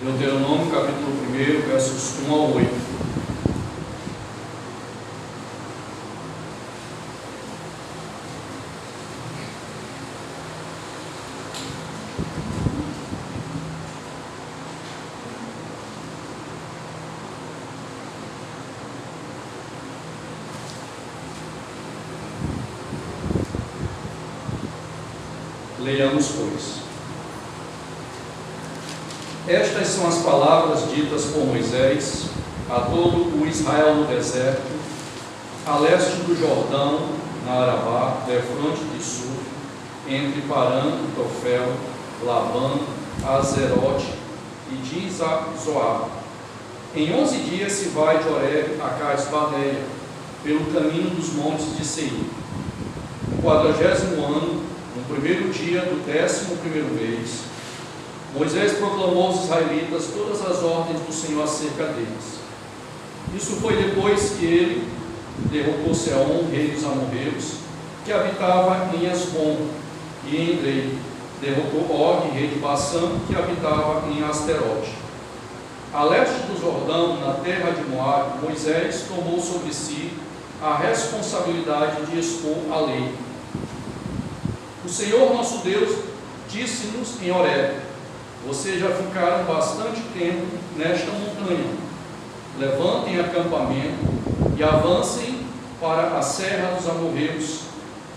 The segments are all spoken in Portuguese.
Deuteronômio capítulo 1, versos 1 ao 8. Leiamos, pois. Estas são as palavras ditas por Moisés a todo o Israel no deserto, a leste do Jordão, na Arabá, defronte de Sur, entre Parã, Tofel, Labã, Azerote e de Zoar. Em 11 dias se vai de Horebe a Cades Barneia, pelo caminho dos montes de Seir. No 40º ano, no primeiro dia do 11º mês, Moisés proclamou aos israelitas todas as ordens do Senhor acerca deles. Isso foi depois que ele derrotou Seom, rei dos amorreus, que habitava em Esbom, e em Edrei. Derrotou Og, rei de Bassã, que habitava em Asterote. A leste do Jordão, na terra de Moabe, Moisés tomou sobre si a responsabilidade de expor a lei. O Senhor nosso Deus disse-nos em Horebe: vocês já ficaram bastante tempo nesta montanha. Levantem acampamento e avancem para a serra dos amorreus.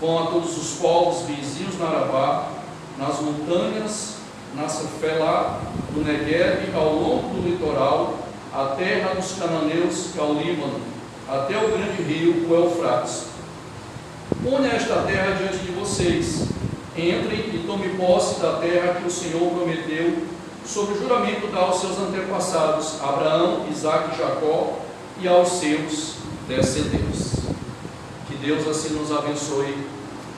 Vão a todos os povos vizinhos na Arabá, nas montanhas, na Cefelá, no Negueb, ao longo do litoral, a terra dos cananeus, que é o Líbano, até o grande rio, o Eufrates. Põe esta terra diante de vocês. Entrem e tomem posse da terra que o Senhor prometeu, sob o juramento dado aos seus antepassados, Abraão, Isaque e Jacó, e aos seus descendentes. Que Deus assim nos abençoe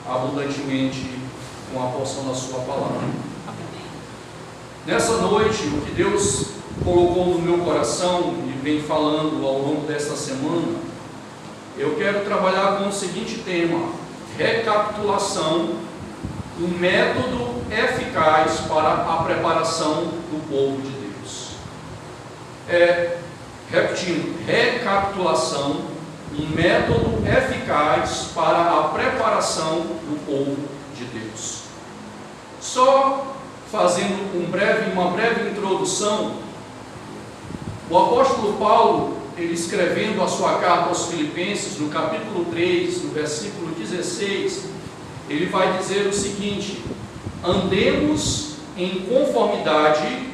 abundantemente com a porção da sua palavra. Nessa noite, o que Deus colocou no meu coração e vem falando ao longo desta semana, eu quero trabalhar com o seguinte tema: recapitulação, um método eficaz para a preparação do povo de Deus. Repetindo, recapitulação, um método eficaz para a preparação do povo de Deus. Só fazendo uma breve introdução, o apóstolo Paulo, ele escrevendo a sua carta aos Filipenses, no capítulo 3, no versículo 16, ele vai dizer o seguinte: andemos em conformidade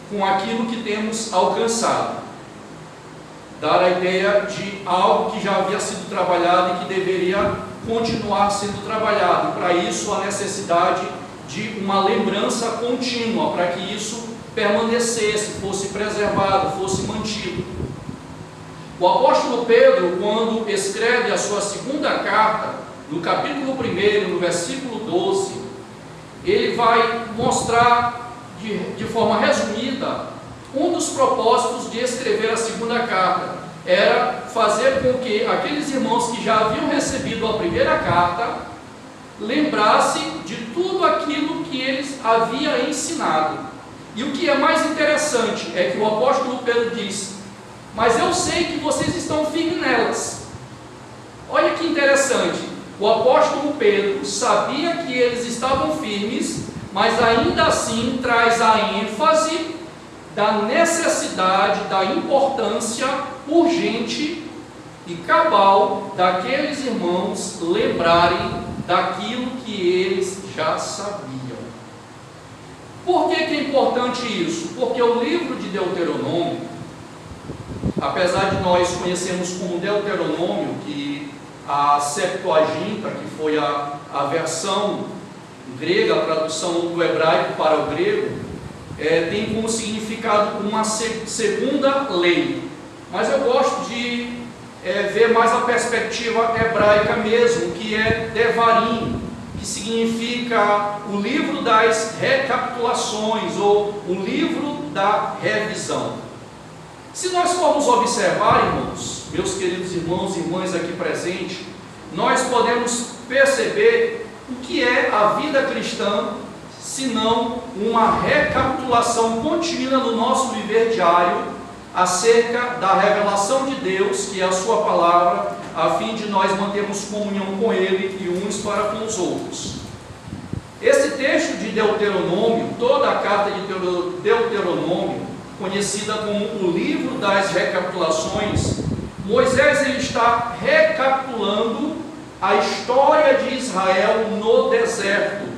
com aquilo que temos alcançado. Dar a ideia de algo que já havia sido trabalhado e que deveria continuar sendo trabalhado. Para isso, a necessidade de uma lembrança contínua, para que isso permanecesse, fosse preservado, fosse mantido. O apóstolo Pedro, quando escreve a sua segunda carta, no capítulo 1, no versículo 12, ele vai mostrar de forma resumida um dos propósitos de escrever a segunda carta. Era fazer com que aqueles irmãos que já haviam recebido a primeira carta lembrassem de tudo aquilo que eles haviam ensinado. E o que é mais interessante é que o apóstolo Pedro diz: mas eu sei que vocês estão firmes nelas. Olha que interessante. O apóstolo Pedro sabia que eles estavam firmes, mas ainda assim traz a ênfase da necessidade, da importância urgente e cabal daqueles irmãos lembrarem daquilo que eles já sabiam. Por que é importante isso? Porque o livro de Deuteronômio, apesar de nós conhecermos como Deuteronômio, que a Septuaginta, que foi a versão grega, a tradução do hebraico para o grego, tem como significado uma segunda lei. Mas eu gosto de ver mais a perspectiva hebraica mesmo, que é Devarim, que significa o livro das recapitulações, ou o livro da revisão. Se nós formos observar, irmãos, meus queridos irmãos e irmãs aqui presentes, nós podemos perceber o que é a vida cristã senão uma recapitulação contínua no nosso viver diário acerca da revelação de Deus, que é a sua palavra, a fim de nós mantermos comunhão com Ele e uns para com os outros. Esse texto de Deuteronômio, toda a carta de Deuteronômio, conhecida como o livro das recapitulações, Moisés ele está recapitulando a história de Israel no deserto.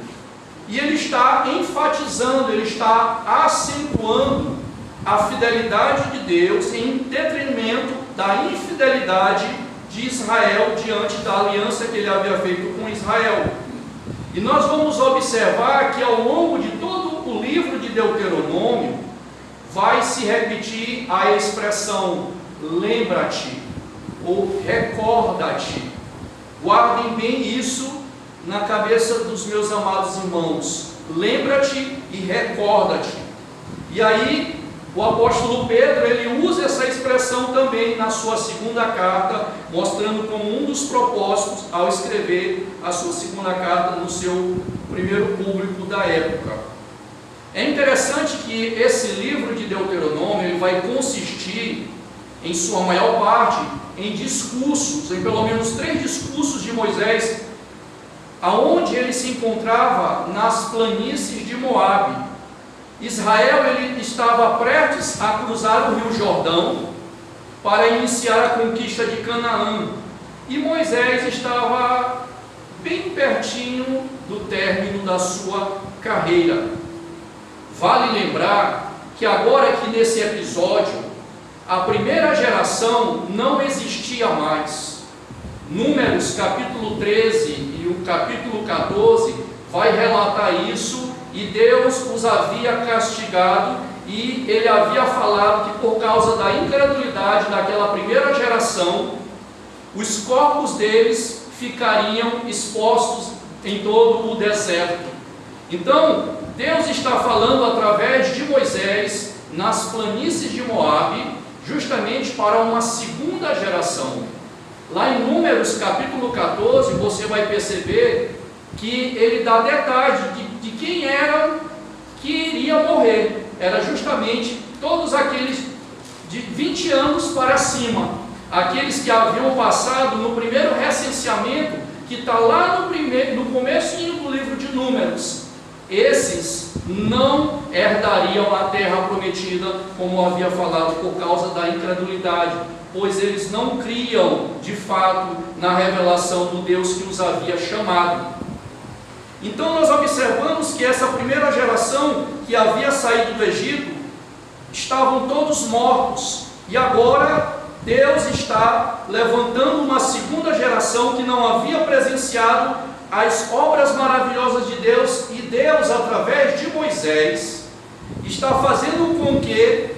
E ele está enfatizando, ele está acentuando a fidelidade de Deus em detrimento da infidelidade de Israel diante da aliança que ele havia feito com Israel. E nós vamos observar que ao longo de todo o livro de Deuteronômio vai se repetir a expressão lembra-te ou recorda-te. Guardem bem isso na cabeça dos meus amados irmãos. Lembra-te e recorda-te. E aí o apóstolo Pedro, ele usa essa expressão também na sua segunda carta, mostrando como um dos propósitos ao escrever a sua segunda carta no seu primeiro público da época. É interessante que esse livro de Deuteronômio ele vai consistir, em sua maior parte, em discursos, em pelo menos 3 discursos de Moisés, aonde ele se encontrava nas planícies de Moabe. Israel ele estava prestes a cruzar o rio Jordão para iniciar a conquista de Canaã, e Moisés estava bem pertinho do término da sua carreira. Vale lembrar que agora aqui nesse episódio, a primeira geração não existia mais. Números capítulo 13 e o capítulo 14 vai relatar isso. E Deus os havia castigado, e ele havia falado que por causa da incredulidade daquela primeira geração, os corpos deles ficariam expostos em todo o deserto. Então, Deus está falando através de Moisés nas planícies de Moabe, justamente para uma segunda geração. Lá em Números capítulo 14, você vai perceber que ele dá detalhes de quem era que iria morrer. Era justamente todos aqueles de 20 anos para cima, aqueles que haviam passado no primeiro recenseamento, que está lá no comecinho do livro de Números. Esses não herdariam a terra prometida, como havia falado, por causa da incredulidade, pois eles não criam de fato na revelação do Deus que os havia chamado. Então nós observamos que essa primeira geração que havia saído do Egito, estavam todos mortos, e agora Deus está levantando uma segunda geração que não havia presenciado as obras maravilhosas de Deus, e Deus, através de Moisés, está fazendo com que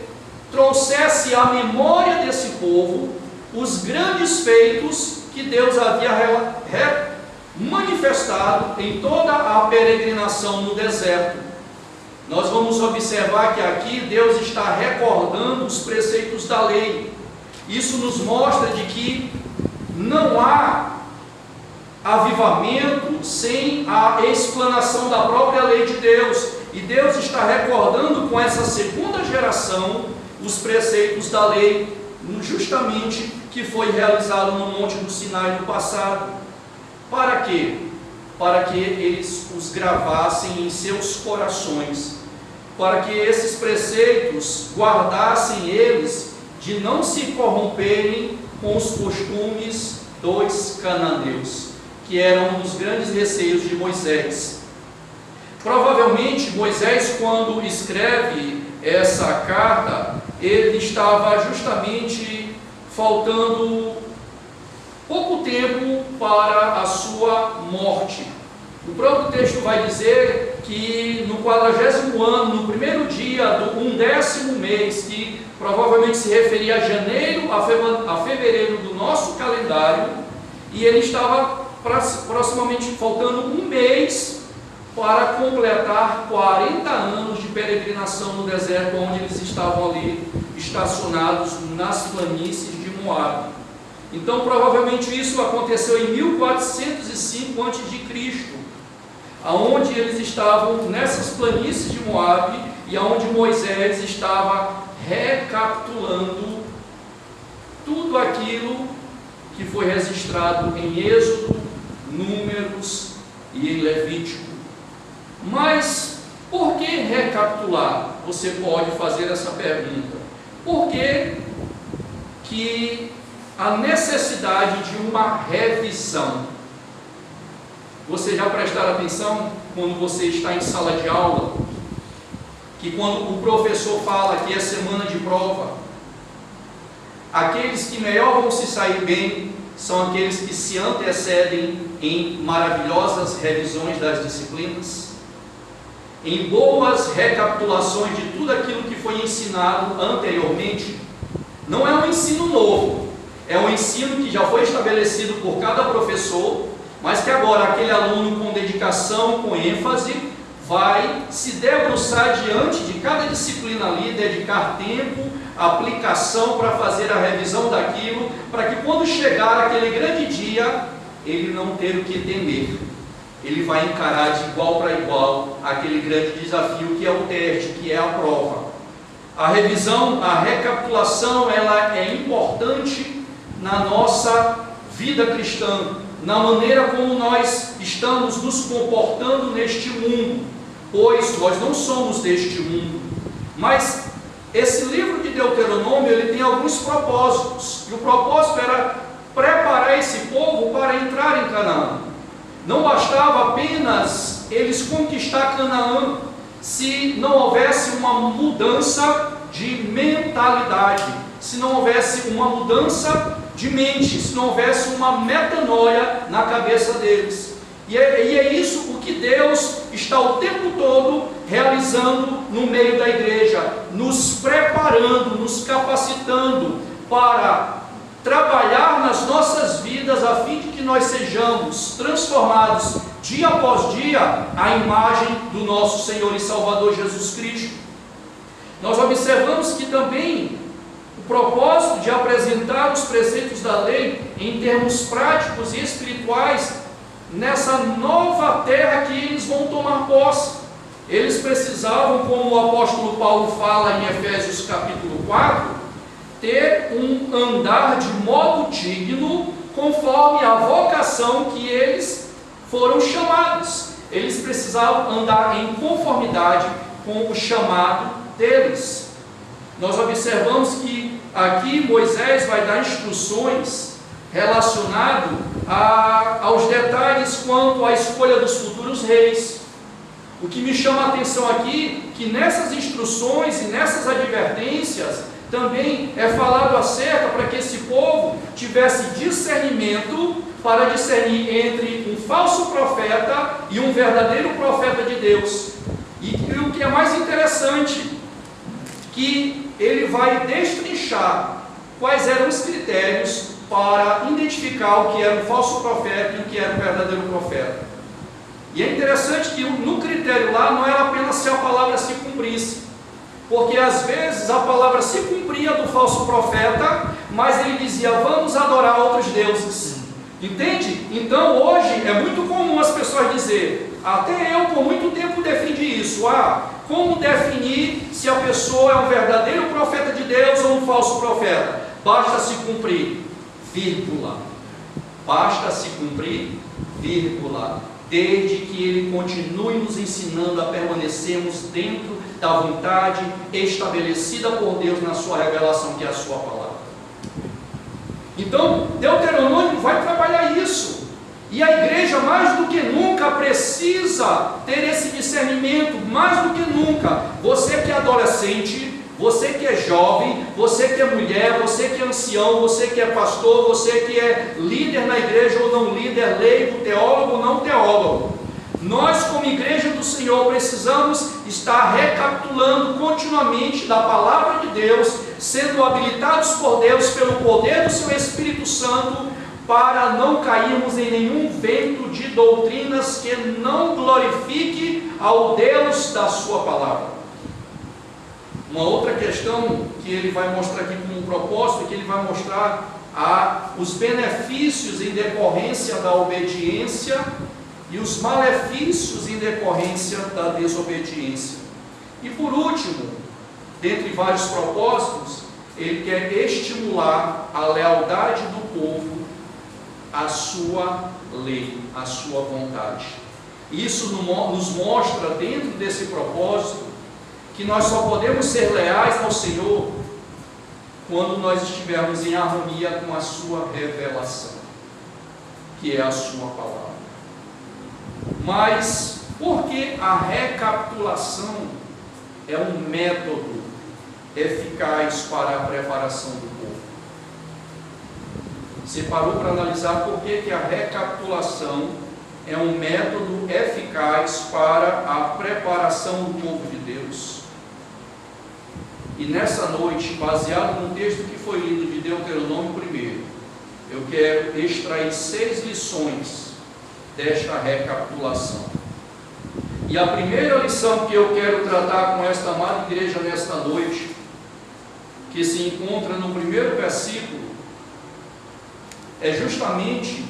trouxesse à memória desse povo os grandes feitos que Deus havia manifestado em toda a peregrinação no deserto. Nós vamos observar que aqui Deus está recordando os preceitos da lei. Isso nos mostra de que não há avivamento sem a explanação da própria lei de Deus. E Deus está recordando com essa segunda geração os preceitos da lei, justamente que foi realizado no Monte do Sinai no passado. Para quê? Para que eles os gravassem em seus corações, para que esses preceitos guardassem eles de não se corromperem com os costumes dos cananeus, que eram um dos grandes receios de Moisés. Provavelmente Moisés, quando escreve essa carta, ele estava justamente faltando pouco tempo para a sua morte. O próprio texto vai dizer que no 40º ano, no primeiro dia do 11º mês, que provavelmente se referia a janeiro a fevereiro do nosso calendário, e ele estava proximamente faltando um mês para completar 40 anos de peregrinação no deserto, onde eles estavam ali estacionados nas planícies de Moabe. Então provavelmente isso aconteceu em 1405 a.C. aonde eles estavam nessas planícies de Moabe e aonde Moisés estava recapitulando tudo aquilo que foi registrado em Êxodo, Números e em Levítico. Mas por que recapitular? Você pode fazer essa pergunta. Por que a necessidade de uma revisão? Você já prestaram atenção quando você está em sala de aula, que quando o professor fala que é semana de prova, aqueles que melhor vão se sair bem são aqueles que se antecedem em maravilhosas revisões das disciplinas, em boas recapitulações de tudo aquilo que foi ensinado anteriormente. Não é um ensino novo, é um ensino que já foi estabelecido por cada professor, mas que agora aquele aluno com dedicação, com ênfase, vai se debruçar diante de cada disciplina ali, dedicar tempo, aplicação para fazer a revisão daquilo, para que quando chegar aquele grande dia, ele não ter o que temer. Ele vai encarar de igual para igual aquele grande desafio que é o teste, que é a prova. A revisão, a recapitulação, ela é importante na nossa vida cristã, na maneira como nós estamos nos comportando neste mundo, pois nós não somos deste mundo. Mas esse livro de Deuteronômio, ele tem alguns propósitos, e o propósito era preparar esse povo para entrar em Canaã. Não bastava apenas eles conquistar Canaã, se não houvesse uma mudança de mentalidade, se não houvesse uma mudança de mente, se não houvesse uma metanoia na cabeça deles. E é isso o que Deus está o tempo todo realizando no meio da igreja, nos preparando, nos capacitando para trabalhar nas nossas vidas a fim de que nós sejamos transformados dia após dia à imagem do nosso Senhor e Salvador Jesus Cristo. Nós observamos que também o propósito de apresentar os preceitos da lei em termos práticos e espirituais nessa nova terra que eles vão tomar posse. Eles precisavam, como o apóstolo Paulo fala em Efésios capítulo 4, ter um andar de modo digno, conforme a vocação que eles foram chamados. Eles precisavam andar em conformidade com o chamado deles. Nós observamos que aqui Moisés vai dar instruções relacionadas aos detalhes quanto à escolha dos futuros reis. O que me chama a atenção aqui, que nessas instruções e nessas advertências, também é falado acerca para que esse povo tivesse discernimento para discernir entre um falso profeta e um verdadeiro profeta de Deus. E o que é mais interessante, que ele vai destrinchar quais eram os critérios para identificar o que era um falso profeta e o que era um verdadeiro profeta. E é interessante que no critério lá não era apenas se a palavra se cumprisse, porque às vezes a palavra se cumpria do falso profeta, mas ele dizia, vamos adorar outros deuses. Entende? Então hoje é muito comum as pessoas dizer, até eu por muito tempo defendi isso, como definir se a pessoa é um verdadeiro profeta de Deus ou um falso profeta? Basta se cumprir, vírgula. Basta se cumprir, vírgula. Desde que ele continue nos ensinando a permanecermos dentro da vontade estabelecida por Deus na sua revelação, que é a sua palavra. Então, Deuteronômio vai trabalhar isso. E a igreja, mais do que nunca, precisa ter esse discernimento, mais do que nunca. Você que é adolescente, você que é jovem, você que é mulher, você que é ancião, você que é pastor, você que é líder na igreja ou não líder, leigo, teólogo ou não teólogo. Nós, como igreja do Senhor, precisamos estar recapitulando continuamente da palavra de Deus, sendo habilitados por Deus pelo poder do seu Espírito Santo, para não cairmos em nenhum vento de doutrinas que não glorifique ao Deus da sua palavra. Uma outra questão que ele vai mostrar aqui como um propósito, é que ele vai mostrar os benefícios em decorrência da obediência e os malefícios em decorrência da desobediência. E por último, dentre vários propósitos, ele quer estimular a lealdade do povo à sua lei, à sua vontade. Isso nos mostra, dentro desse propósito, que nós só podemos ser leais ao Senhor quando nós estivermos em harmonia com a sua revelação, que é a sua palavra. Mas por que a recapitulação é um método eficaz para a preparação do povo? Você parou para analisar por que a recapitulação é um método eficaz para a preparação do povo de Deus? E nessa noite, baseado no texto que foi lido de Deuteronômio 1, eu quero extrair 6 lições desta recapitulação. E a primeira lição que eu quero tratar com esta amada igreja nesta noite, que se encontra no primeiro versículo, é justamente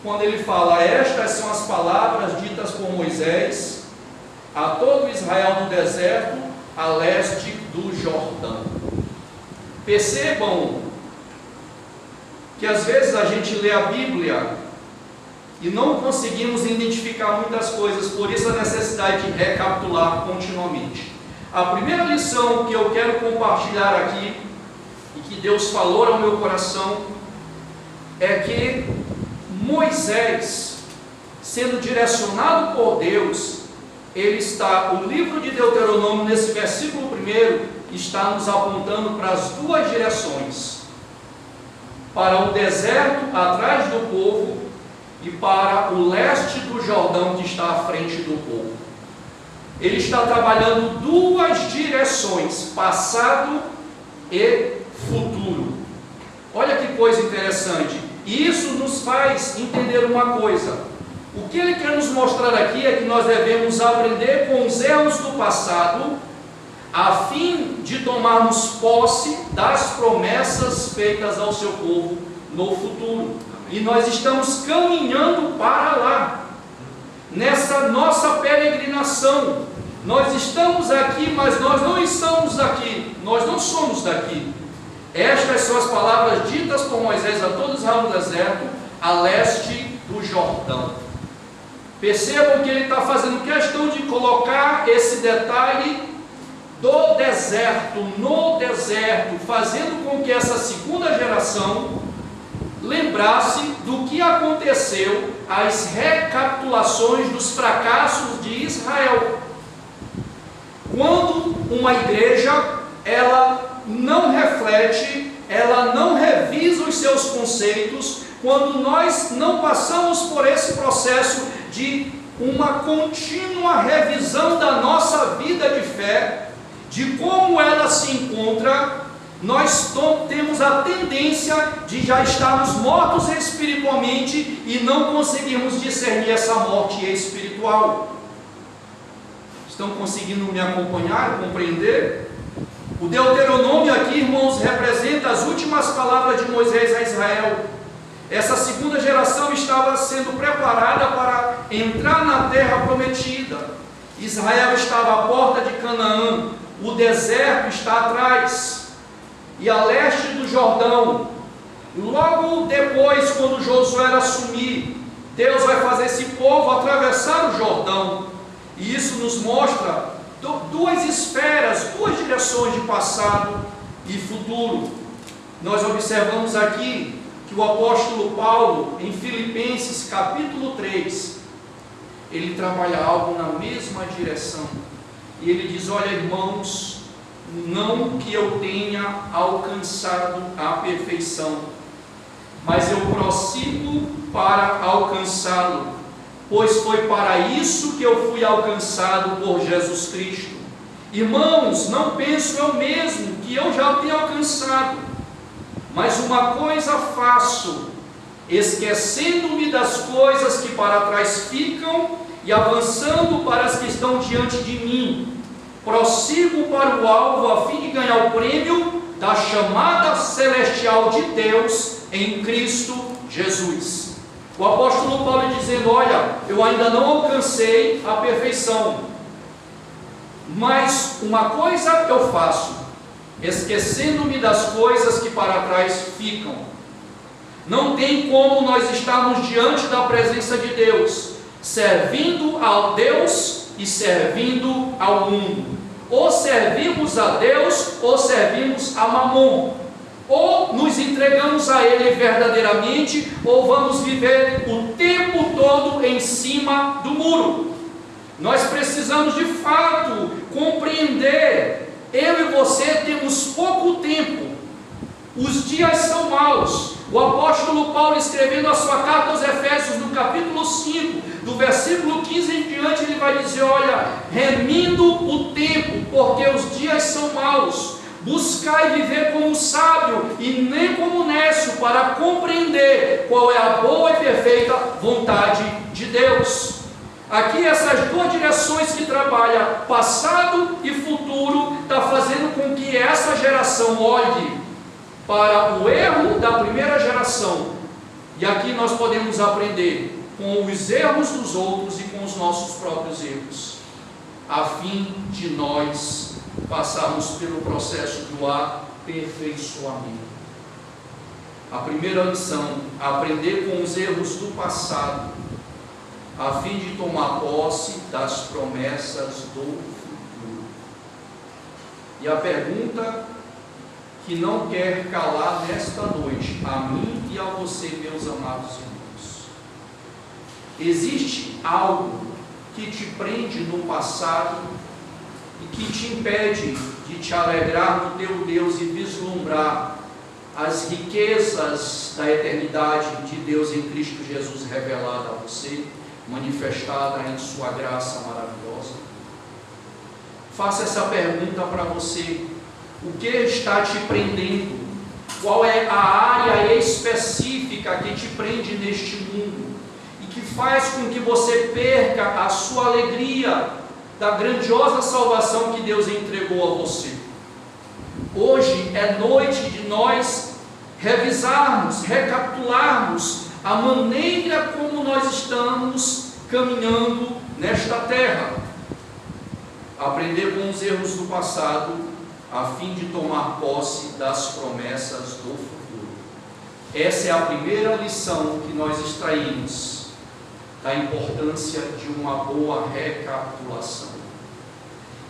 quando ele fala: estas são as palavras ditas por Moisés a todo Israel no deserto, a leste do Jordão. Percebam que às vezes a gente lê a Bíblia e não conseguimos identificar muitas coisas, por isso a necessidade de recapitular continuamente. A primeira lição que eu quero compartilhar aqui, e que Deus falou ao meu coração, é que Moisés, sendo direcionado por Deus, o livro de Deuteronômio, nesse versículo 1, está nos apontando para as 2 direções: para o deserto atrás do povo e para o leste do Jordão, que está à frente do povo. Ele está trabalhando 2 direções, passado e futuro. Olha que coisa interessante. E isso nos faz entender uma coisa. O que ele quer nos mostrar aqui é que nós devemos aprender com os erros do passado, a fim de tomarmos posse das promessas feitas ao seu povo no futuro. E nós estamos caminhando para lá, nessa nossa peregrinação. Nós estamos aqui, mas nós não estamos aqui, nós não somos daqui. Estas são as palavras ditas por Moisés a todo Israel no deserto, a leste do Jordão. Percebam que ele está fazendo questão de colocar esse detalhe do deserto, no deserto, fazendo com que essa segunda geração lembrasse do que aconteceu, as recapitulações dos fracassos de Israel. Quando uma igreja, ela não reflete, ela não revisa os seus conceitos, quando nós não passamos por esse processo de uma contínua revisão da nossa vida de fé, de como ela se encontra, nós temos a tendência de já estarmos mortos espiritualmente e não conseguirmos discernir essa morte espiritual. Estão conseguindo me acompanhar, compreender? O Deuteronômio aqui, irmãos, representa as últimas palavras de Moisés a Israel. Essa segunda geração estava sendo preparada para entrar na terra prometida. Israel estava à porta de Canaã, o deserto está atrás, e a leste do Jordão. Logo depois, quando Josué assumir, Deus vai fazer esse povo atravessar o Jordão. E isso nos mostra 2 esferas, 2 direções de passado e futuro. Nós observamos aqui que o apóstolo Paulo, em Filipenses capítulo 3, ele trabalha algo na mesma direção. E ele diz: olha, irmãos, não que eu tenha alcançado a perfeição, mas eu prossigo para alcançá-lo, pois foi para isso que eu fui alcançado por Jesus Cristo. Irmãos, não penso eu mesmo que eu já tenho alcançado, mas uma coisa faço, esquecendo-me das coisas que para trás ficam e avançando para as que estão diante de mim, prossigo para o alvo a fim de ganhar o prêmio da chamada celestial de Deus em Cristo Jesus. O apóstolo Paulo dizendo: olha, eu ainda não alcancei a perfeição, mas uma coisa eu faço, esquecendo-me das coisas que para trás ficam. Não tem como nós estarmos diante da presença de Deus, servindo ao Deus e servindo ao mundo. Ou servimos a Deus, ou servimos a Mamon. Ou nos entregamos a Ele verdadeiramente, ou vamos viver o tempo todo em cima do muro. Nós precisamos de fato compreender. Eu e você temos pouco tempo. Os dias são maus. O apóstolo Paulo, escrevendo a sua carta aos Efésios, no capítulo 5, do versículo 15 em diante, ele vai dizer: olha, remindo o tempo, porque os dias são maus. Buscai viver como sábio e nem como nécio, para compreender qual é a boa e perfeita vontade de Deus. Aqui essas duas direções que trabalham, passado e futuro, está fazendo com que essa geração olhe para o erro da primeira geração. E aqui nós podemos aprender com os erros dos outros e com os nossos próprios erros, a fim de nós passarmos pelo processo do aperfeiçoamento. A primeira lição: aprender com os erros do passado, a fim de tomar posse das promessas do futuro. E a pergunta que não quer calar nesta noite, a mim e a você, meus amados irmãos: existe algo que te prende no passado e que te impede de te alegrar no teu Deus e vislumbrar as riquezas da eternidade de Deus em Cristo Jesus revelada a você, manifestada em sua graça maravilhosa? Faça essa pergunta para você. O que está te prendendo? Qual é a área específica que te prende neste mundo e que faz com que você perca a sua alegria da grandiosa salvação que Deus entregou a você? Hoje é noite de nós revisarmos, recapitularmos a maneira como nós estamos caminhando nesta terra. Aprender com os erros do passado, a fim de tomar posse das promessas do futuro. Essa é a primeira lição que nós extraímos da importância de uma boa recapitulação.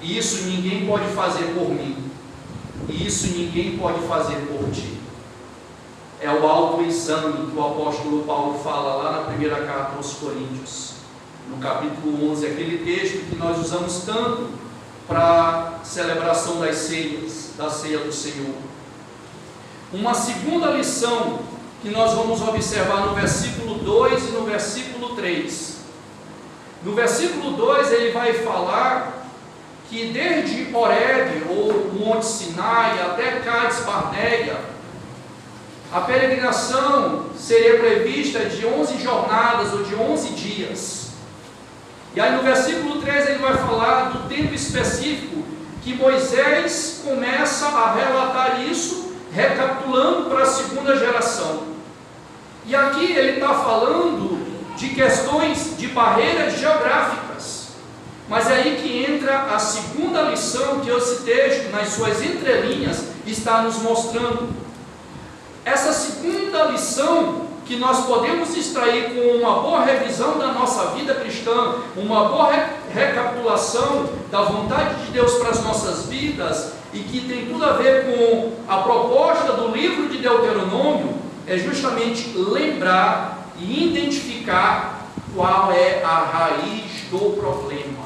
E isso ninguém pode fazer por mim, e isso ninguém pode fazer por ti. É o autoexame que o apóstolo Paulo fala lá na primeira carta aos Coríntios, no capítulo 11, aquele texto que nós usamos tanto para a celebração das ceias, da ceia do Senhor. Uma segunda lição que nós vamos observar no versículo 2 e no versículo 3. No versículo 2 ele vai falar que desde Horebe, ou Monte Sinai, até Cades Barneia, a peregrinação seria prevista de 11 jornadas ou de 11 dias. E aí no versículo 3 ele vai falar do tempo específico que Moisés começa a relatar isso, recapitulando para a segunda geração. E aqui ele está falando de questões de barreiras geográficas. Mas é aí que entra a segunda lição que esse texto, nas suas entrelinhas, está nos mostrando. Essa segunda lição que nós podemos extrair com uma boa revisão da nossa vida cristã, uma boa recapitulação da vontade de Deus para as nossas vidas, e que tem tudo a ver com a proposta do livro de Deuteronômio, é justamente lembrar e identificar qual é a raiz do problema.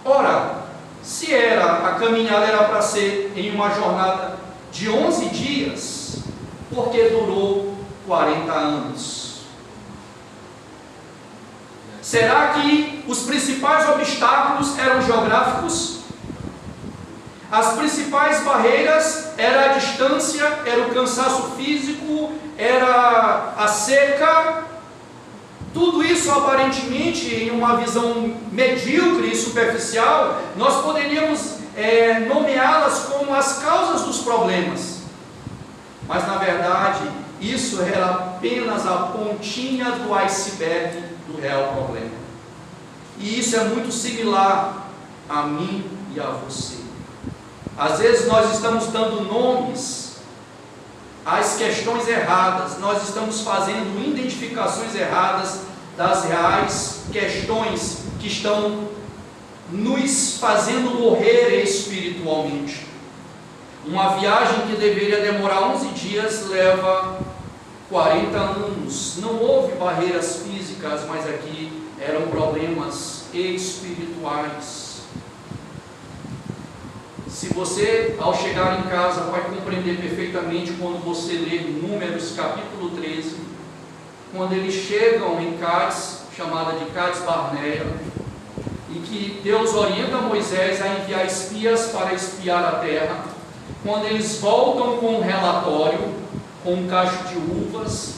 Ora, se a caminhada era para ser em uma jornada de 11 dias, porque durou 40 anos? Será que os principais obstáculos eram geográficos? As principais barreiras era a distância, era o cansaço físico, era a seca? Tudo isso aparentemente, em uma visão medíocre e superficial, nós poderíamos nomeá-las como as causas dos problemas. Mas na verdade, isso era apenas a pontinha do iceberg do real problema. E isso é muito similar a mim e a você. Às vezes nós estamos dando nomes às questões erradas, nós estamos fazendo identificações erradas das reais questões que estão nos fazendo morrer espiritualmente. Uma viagem que deveria demorar 11 dias leva 40 anos. Não houve barreiras físicas, mas aqui eram problemas espirituais. Se você, ao chegar em casa, vai compreender perfeitamente quando você ler Números capítulo 13, quando eles chegam em Cádiz, chamada de Cádiz Barneia, e que Deus orienta Moisés a enviar espias para espiar a terra. Quando eles voltam com um relatório, com um cacho de uvas,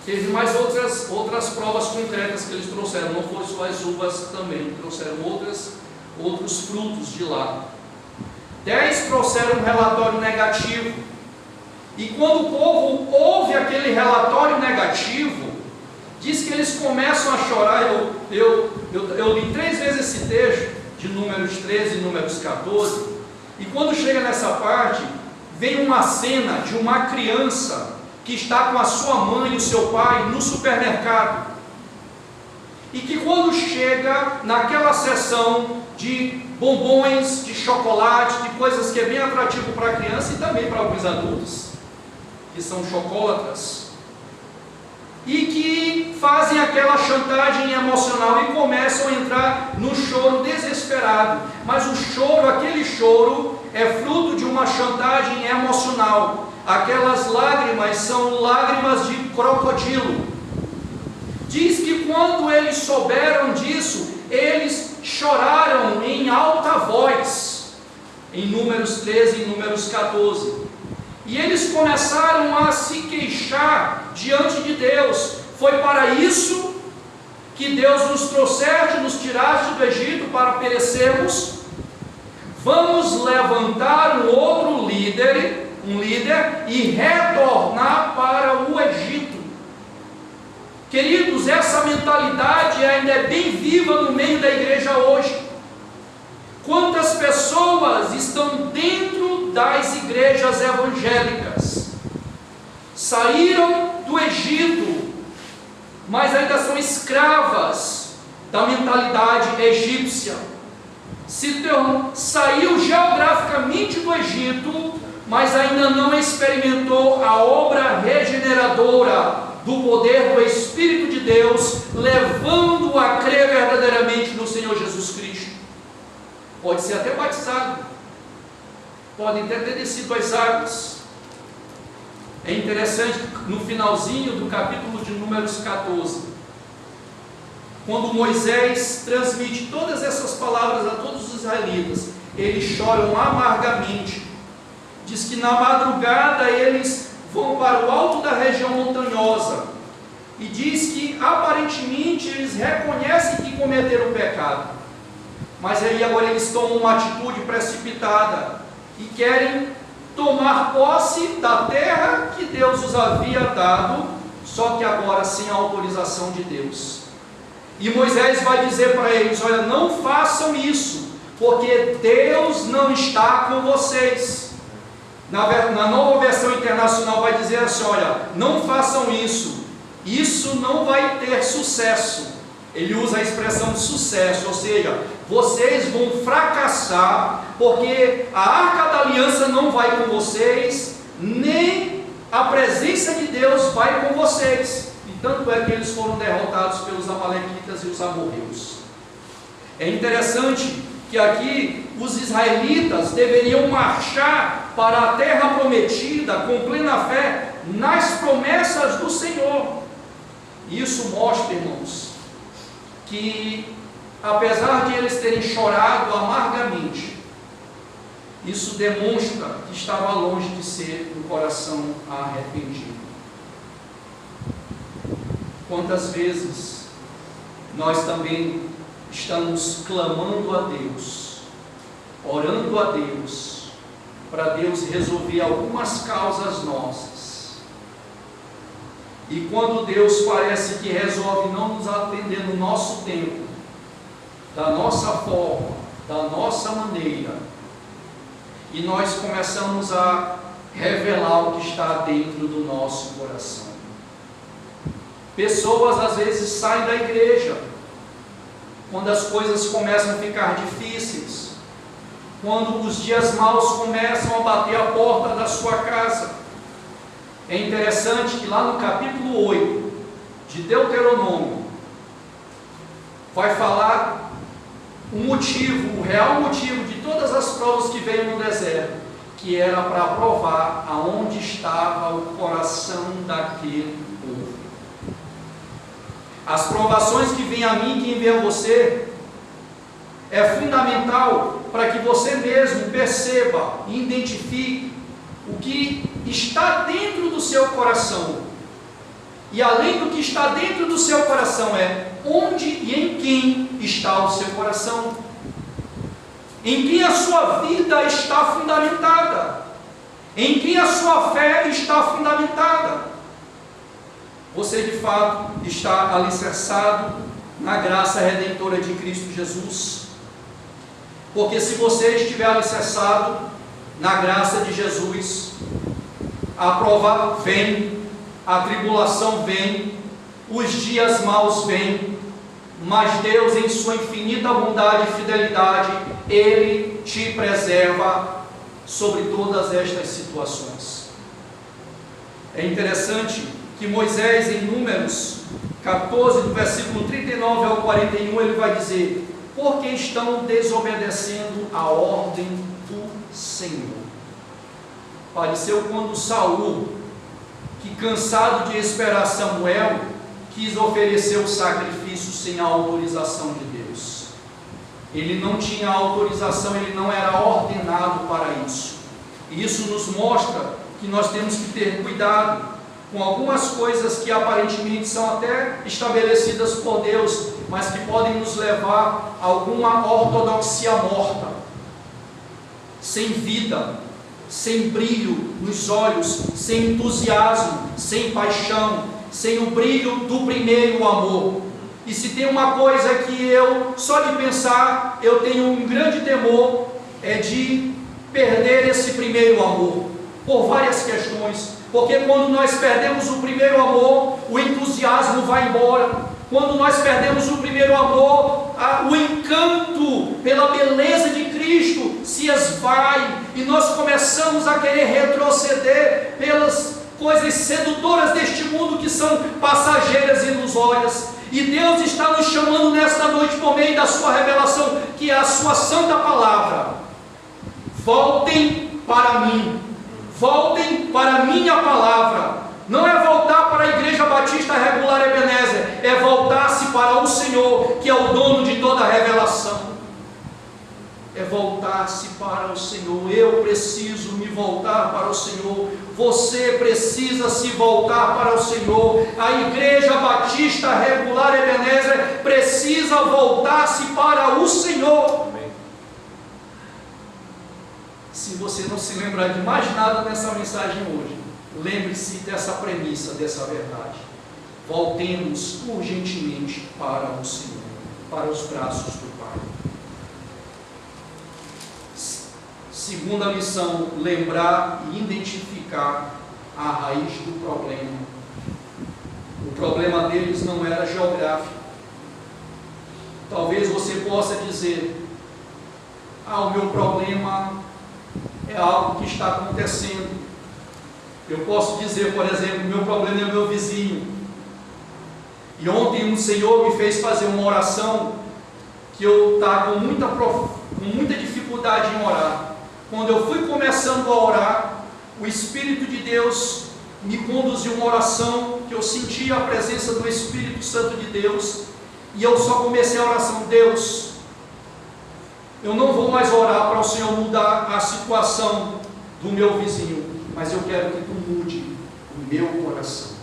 teve mais outras provas concretas que eles trouxeram, não foram só as uvas também, trouxeram outros frutos de lá. 10 trouxeram um relatório negativo, e quando o povo ouve aquele relatório negativo, diz que eles começam a chorar. Eu li 3 vezes esse texto, de Números 13 e Números 14, e quando chega nessa parte, vem uma cena de uma criança que está com a sua mãe e o seu pai no supermercado, e que quando chega naquela seção de bombons, de chocolate, de coisas que é bem atrativo para a criança e também para alguns adultos, que são chocólatras, e que fazem aquela chantagem emocional e começam a entrar no choro desesperado. Mas o choro, aquele choro, é fruto de uma chantagem emocional. Aquelas lágrimas são lágrimas de crocodilo. Diz que quando eles souberam disso, eles choraram em alta voz, em Números 13 e Números 14. E eles começaram a se queixar diante de Deus. Foi para isso que Deus nos trouxeste, nos tiraste do Egito para perecermos? Vamos levantar um líder e retornar para o Egito. Queridos, essa mentalidade ainda é bem viva no meio da igreja hoje. Quantas pessoas estão dentro das igrejas evangélicas, saíram do Egito, mas ainda são escravas da mentalidade egípcia. Saiu geograficamente do Egito, mas ainda não experimentou a obra regeneradora do poder do Espírito de Deus, levando-o a crer verdadeiramente no Senhor Jesus Cristo. Pode ser até batizado, podem até ter descido as águas. É interessante, no finalzinho do capítulo de Números 14, quando Moisés transmite todas essas palavras a todos os israelitas, eles choram amargamente. Diz que na madrugada eles vão para o alto da região montanhosa, e diz que aparentemente eles reconhecem que cometeram pecado, mas aí agora eles tomam uma atitude precipitada e querem tomar posse da terra que Deus os havia dado, só que agora sem a autorização de Deus. E Moisés vai dizer para eles: olha, não façam isso, porque Deus não está com vocês. Na nova versão internacional vai dizer assim: olha, não façam isso, isso não vai ter sucesso. Ele usa a expressão de sucesso, ou seja, vocês vão fracassar, porque a arca da aliança não vai com vocês, nem a presença de Deus vai com vocês. E tanto é que eles foram derrotados pelos amalequitas e os amorreus. É interessante que aqui os israelitas deveriam marchar para a terra prometida com plena fé nas promessas do Senhor. Isso mostra, irmãos, que apesar de eles terem chorado amargamente, isso demonstra que estava longe de ser um coração arrependido. Quantas vezes nós também estamos clamando a Deus, orando a Deus, para Deus resolver algumas causas nossas, E quando Deus parece que resolve não nos atender no nosso tempo, da nossa forma, da nossa maneira, e nós começamos a revelar o que está dentro do nosso coração. Pessoas às vezes saem da igreja quando as coisas começam a ficar difíceis, quando os dias maus começam a bater a porta da sua casa. É interessante que lá no capítulo 8 de Deuteronômio vai falar o motivo, o real motivo de todas as provas que veio no deserto, que era para provar aonde estava o coração daquele povo. As provações que vêm a mim, que vêm a você, é fundamental para que você mesmo perceba e identifique o que está dentro do seu coração. E além do que está dentro do seu coração, é onde e em quem está o seu coração. Em quem a sua vida está fundamentada. Em quem a sua fé está fundamentada. Você de fato está alicerçado na graça redentora de Cristo Jesus. Porque se você estiver alicerçado na graça de Jesus, a prova vem, a tribulação vem, os dias maus vêm, mas Deus, em sua infinita bondade e fidelidade, Ele te preserva sobre todas estas situações. É interessante que Moisés, em Números 14, do versículo 39 ao 41, ele vai dizer: porque estão desobedecendo a ordem do Senhor. Pareceu quando Saul, que cansado de esperar Samuel, quis oferecer o sacrifício sem a autorização de Deus. Ele não tinha autorização, ele não era ordenado para isso. E isso nos mostra que nós temos que ter cuidado com algumas coisas que aparentemente são até estabelecidas por Deus, mas que podem nos levar a alguma ortodoxia morta, sem vida, sem brilho nos olhos, sem entusiasmo, sem paixão, sem o brilho do primeiro amor. E se tem uma coisa que eu, só de pensar, eu tenho um grande temor, é de perder esse primeiro amor, por várias questões. Porque quando nós perdemos o primeiro amor, o entusiasmo vai embora. Quando nós perdemos o primeiro amor, o encanto pela beleza de Cristo se esvai, e nós começamos a querer retroceder pelas coisas sedutoras deste mundo, que são passageiras e ilusórias. E Deus está nos chamando nesta noite, por meio da sua revelação, que é a sua santa palavra: voltem para mim, voltem para a minha palavra. Não é voltar para a Igreja Batista Regular Ebenezer, é voltar-se para o Senhor, que é o dono de toda a revelação. É voltar-se para o Senhor. Eu preciso me voltar para o Senhor. Você precisa se voltar para o Senhor. A Igreja Batista Regular Ebenezer precisa voltar-se para o Senhor. Amém. Se você não se lembrar de mais nada nessa mensagem hoje, lembre-se dessa premissa, dessa verdade. Voltemos urgentemente para o Senhor, para os braços do Pai. Segunda lição: lembrar e identificar a raiz do problema. O problema deles não era geográfico. Talvez você possa dizer: o meu problema é algo que está acontecendo. Eu posso dizer, por exemplo, meu problema é o meu vizinho. E ontem um Senhor me fez fazer uma oração que eu estava com muita dificuldade em orar. Quando eu fui começando a orar, o Espírito de Deus me conduziu uma oração que eu senti a presença do Espírito Santo de Deus, e eu só comecei a oração: Deus, eu não vou mais orar para o Senhor mudar a situação do meu vizinho, mas eu quero que tu mude o meu coração.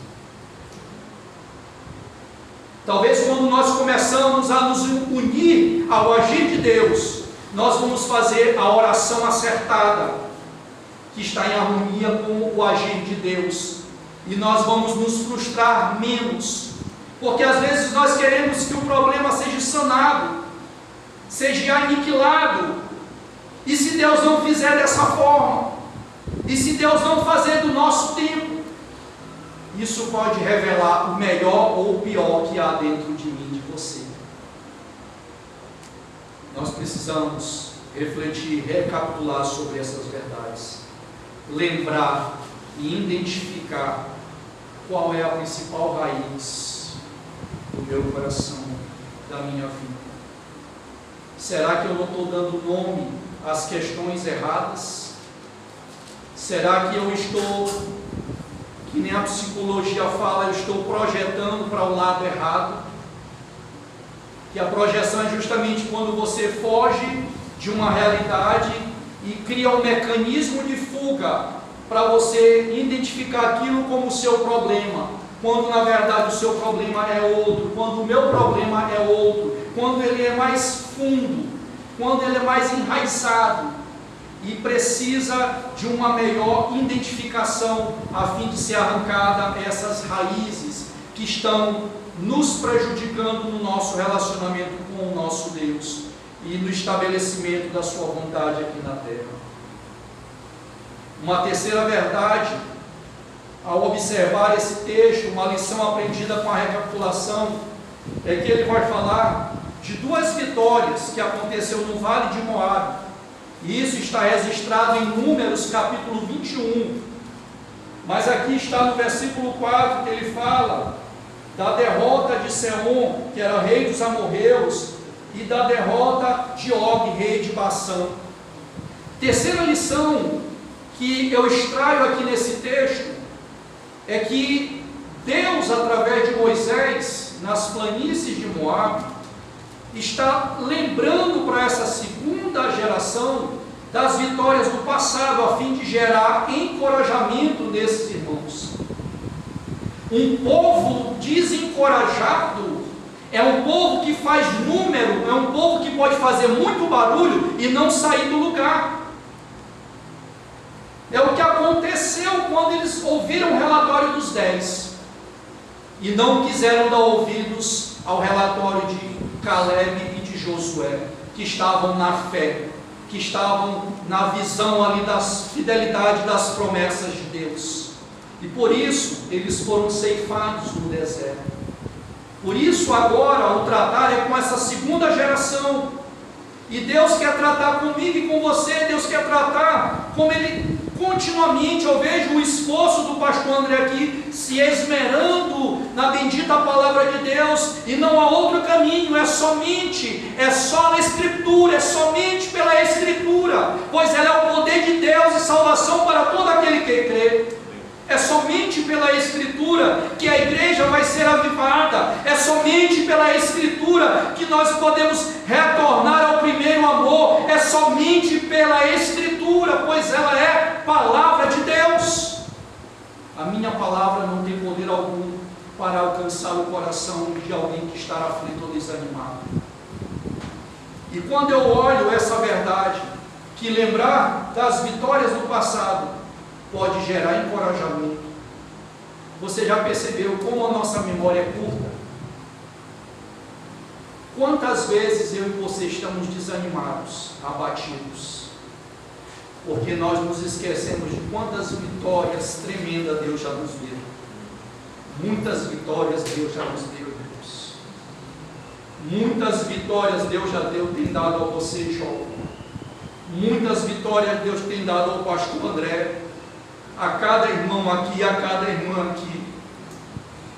Talvez quando nós começamos a nos unir ao agir de Deus, nós vamos fazer a oração acertada, que está em harmonia com o agir de Deus. e nós vamos nos frustrar menos, porque às vezes nós queremos que o problema seja sanado, seja aniquilado, e se Deus não fizer dessa forma, e se Deus não fazer do nosso tempo, isso pode revelar o melhor ou o pior que há dentro de mim, de você. Nós precisamos refletir, recapitular sobre essas verdades, lembrar e identificar qual é a principal raiz do meu coração, da minha vida. Será que eu não estou dando nome às questões erradas? Será que eu estou, que nem a psicologia fala, eu estou projetando para o lado errado? Que a projeção é justamente quando você foge de uma realidade e cria um mecanismo de fuga para você identificar aquilo como o seu problema, quando na verdade o seu problema é outro, quando o meu problema é outro, quando ele é mais fundo, quando ele é mais enraizado e precisa de uma melhor identificação a fim de ser arrancada essas raízes que estão nos prejudicando no nosso relacionamento com o nosso Deus e no estabelecimento da sua vontade aqui na terra. Uma terceira verdade, ao observar esse texto, uma lição aprendida com a recapitulação, é que ele vai falar de duas vitórias que aconteceu no Vale de Moabe, e isso está registrado em Números capítulo 21, mas aqui está no versículo 4 que ele fala da derrota de Sehon, que era rei dos amorreus, e da derrota de Og, rei de Bassã. Terceira lição que eu extraio aqui nesse texto é que Deus, através de Moisés, nas planícies de Moabe, está lembrando para essa segunda geração das vitórias do passado, a fim de gerar encorajamento nesses irmãos. Um povo desencorajado é um povo que faz número, é um povo que pode fazer muito barulho e não sair do lugar. É o que aconteceu quando eles ouviram o relatório dos 10 e não quiseram dar ouvidos ao relatório de Caleb e de Josué, que estavam na fé, que estavam na visão ali da fidelidade das promessas de Deus. E por isso eles foram ceifados no deserto. Por isso agora o tratar é com essa segunda geração. E Deus quer tratar comigo e com você. Deus quer tratar como Ele continuamente. Eu vejo o esforço do pastor André aqui se esmerando na bendita palavra de Deus, e não há outro caminho, é só na Escritura, é somente pela Escritura, pois ela é o poder de Deus e salvação para todo aquele que crê. É somente pela Escritura que a igreja vai ser avivada. É somente pela Escritura que nós podemos retornar ao primeiro amor. É somente pela Escritura, pois ela é palavra de Deus. A minha palavra não tem poder algum para alcançar o coração de alguém que está aflito ou desanimado. E quando eu olho essa verdade, que lembrar das vitórias do passado pode gerar encorajamento. Você já percebeu como a nossa memória é curta? Quantas vezes eu e você estamos desanimados, abatidos, porque nós nos esquecemos de quantas vitórias tremendas Deus já nos deu. Muitas vitórias Deus já nos deu, Deus. Muitas vitórias Deus já tem dado a você, João. Muitas vitórias Deus tem dado ao pastor André, a cada irmão aqui, a cada irmã aqui.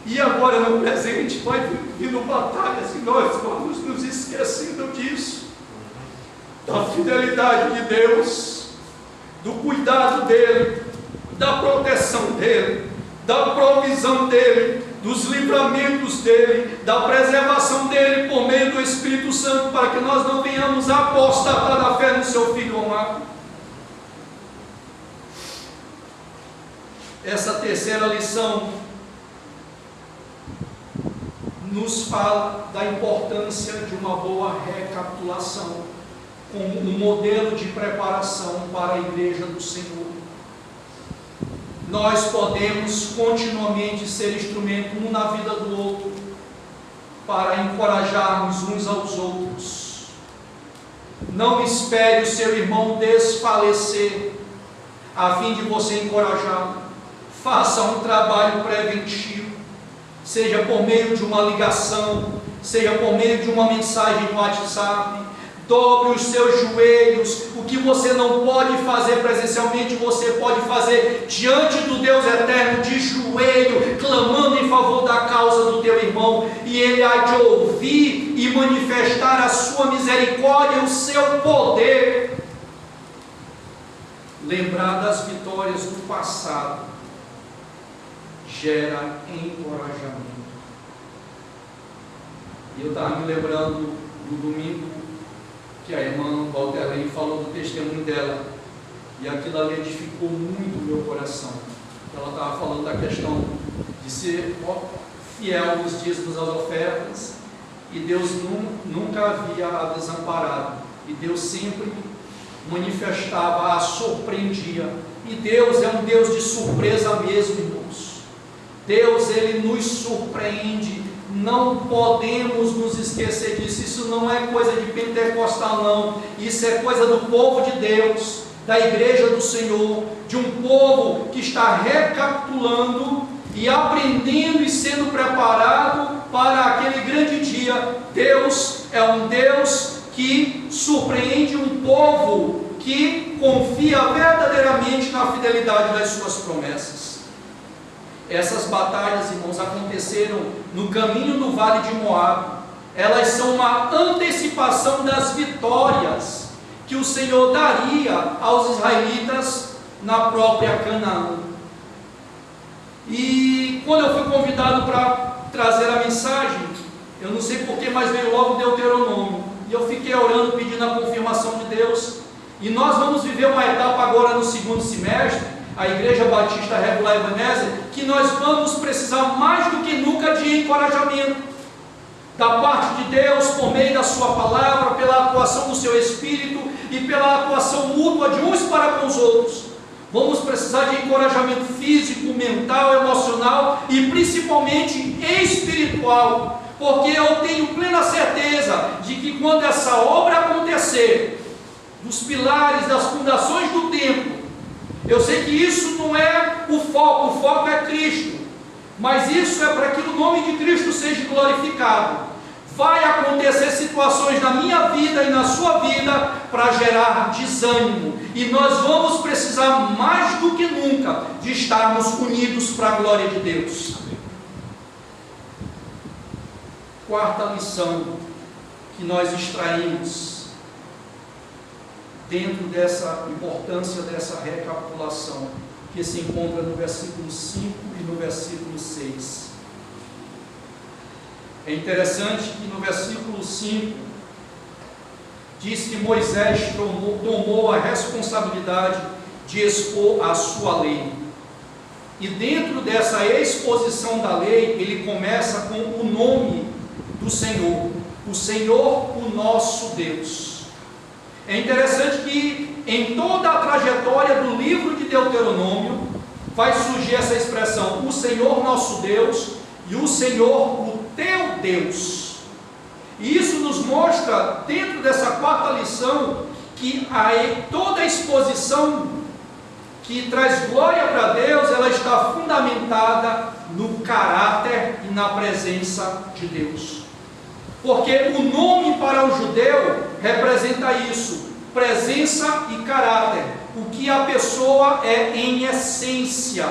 E agora no presente vai vindo batalhas e nós vamos nos esquecendo disso, da fidelidade de Deus, do cuidado dEle, da proteção dEle, da provisão dEle, dos livramentos dEle, da preservação dEle por meio do Espírito Santo, para que nós não venhamos a apostatar da fé no seu Filho amado. Essa terceira lição nos fala da importância de uma boa recapitulação como um modelo de preparação para a igreja do Senhor. nós podemos continuamente ser instrumento um na vida do outro, para encorajarmos uns aos outros. Não espere o seu irmão desfalecer, a fim de você encorajá-lo. Faça um trabalho preventivo, seja por meio de uma ligação, seja por meio de uma mensagem no WhatsApp. Dobre os seus joelhos. O que você não pode fazer presencialmente, você pode fazer diante do Deus eterno, de joelho, clamando em favor da causa do teu irmão, e Ele há de ouvir e manifestar a sua misericórdia e o seu poder. Lembrar das vitórias do passado gera encorajamento. E eu estava me lembrando do domingo que a irmã Valterlene falou do testemunho dela, e aquilo ali edificou muito o meu coração. Ela estava falando da questão de ser fiel nos dízimos das ofertas, e Deus nunca havia a desamparado, e Deus sempre manifestava, a surpreendia. E Deus é um Deus de surpresa mesmo, irmãos. Deus, Ele nos surpreende. Não podemos nos esquecer disso. Isso não é coisa de pentecostal, não. Isso é coisa do povo de Deus, da igreja do Senhor, de um povo que está recapitulando e aprendendo e sendo preparado para aquele grande dia. Deus é um Deus que surpreende um povo que confia verdadeiramente na fidelidade das suas promessas. Essas batalhas, irmãos, aconteceram no caminho do vale de Moabe. Elas são uma antecipação das vitórias que o Senhor daria aos israelitas na própria Canaã. E quando eu fui convidado para trazer a mensagem, eu não sei porquê, mas veio logo Deuteronômio, e eu fiquei orando, pedindo a confirmação de Deus. E nós vamos viver uma etapa agora no segundo semestre, a Igreja Batista Regular Ebenezer, que nós vamos precisar mais do que nunca de encorajamento da parte de Deus, por meio da sua palavra, pela atuação do seu Espírito e pela atuação mútua de uns para com os outros. Vamos precisar de encorajamento físico, mental, emocional e principalmente espiritual, porque eu tenho plena certeza de que quando essa obra acontecer, dos pilares, das fundações do templo, eu sei que isso não é o foco é Cristo, mas isso é para que o nome de Cristo seja glorificado. Vai acontecer situações na minha vida e na sua vida para gerar desânimo, e nós vamos precisar mais do que nunca de estarmos unidos para a glória de Deus. Quarta lição que nós extraímos dentro dessa importância dessa recapitulação, que se encontra no versículo 5 e no versículo 6. É interessante que no versículo 5 diz que Moisés tomou a responsabilidade de expor a sua lei. E dentro dessa exposição da lei, ele começa com o nome do Senhor, o Senhor, o nosso Deus. É interessante que em toda a trajetória do livro de Deuteronômio vai surgir essa expressão, o Senhor nosso Deus e o Senhor o teu Deus. E isso nos mostra, dentro dessa quarta lição, que toda a exposição que traz glória para Deus, ela está fundamentada no caráter e na presença de Deus. Porque o nome para o judeu representa isso, presença e caráter, o que a pessoa é em essência.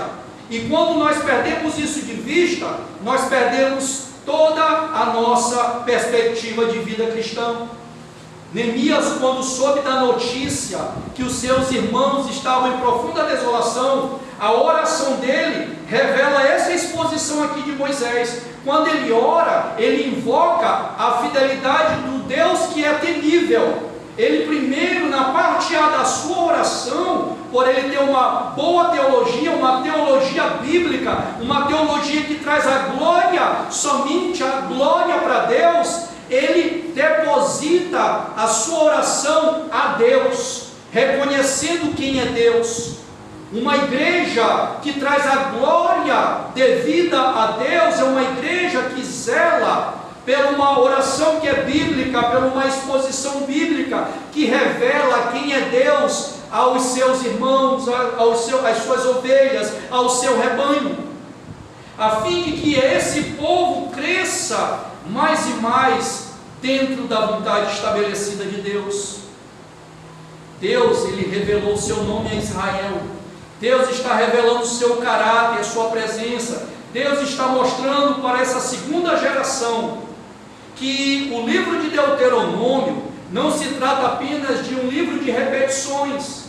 E quando nós perdemos isso de vista, nós perdemos toda a nossa perspectiva de vida cristã. Neemias, quando soube da notícia que os seus irmãos estavam em profunda desolação, a oração dele revela essa exposição aqui de Moisés. Quando ele ora, ele invoca a fidelidade do Deus que é temível. Ele primeiro, na parte A da sua oração, por ele ter uma boa teologia, uma teologia bíblica, uma teologia que traz a glória, somente a glória para Deus, ele deposita a sua oração a Deus, reconhecendo quem é Deus. Uma igreja que traz a glória devida a Deus é uma igreja que zela por uma oração que é bíblica, por uma exposição bíblica, que revela quem é Deus aos seus irmãos, às suas ovelhas, ao seu rebanho, a fim de que esse povo cresça mais e mais dentro da vontade estabelecida de Deus. Deus, Ele revelou o seu nome a Israel. Deus está revelando o seu caráter, a sua presença. Deus está mostrando para essa segunda geração que o livro de Deuteronômio não se trata apenas de um livro de repetições,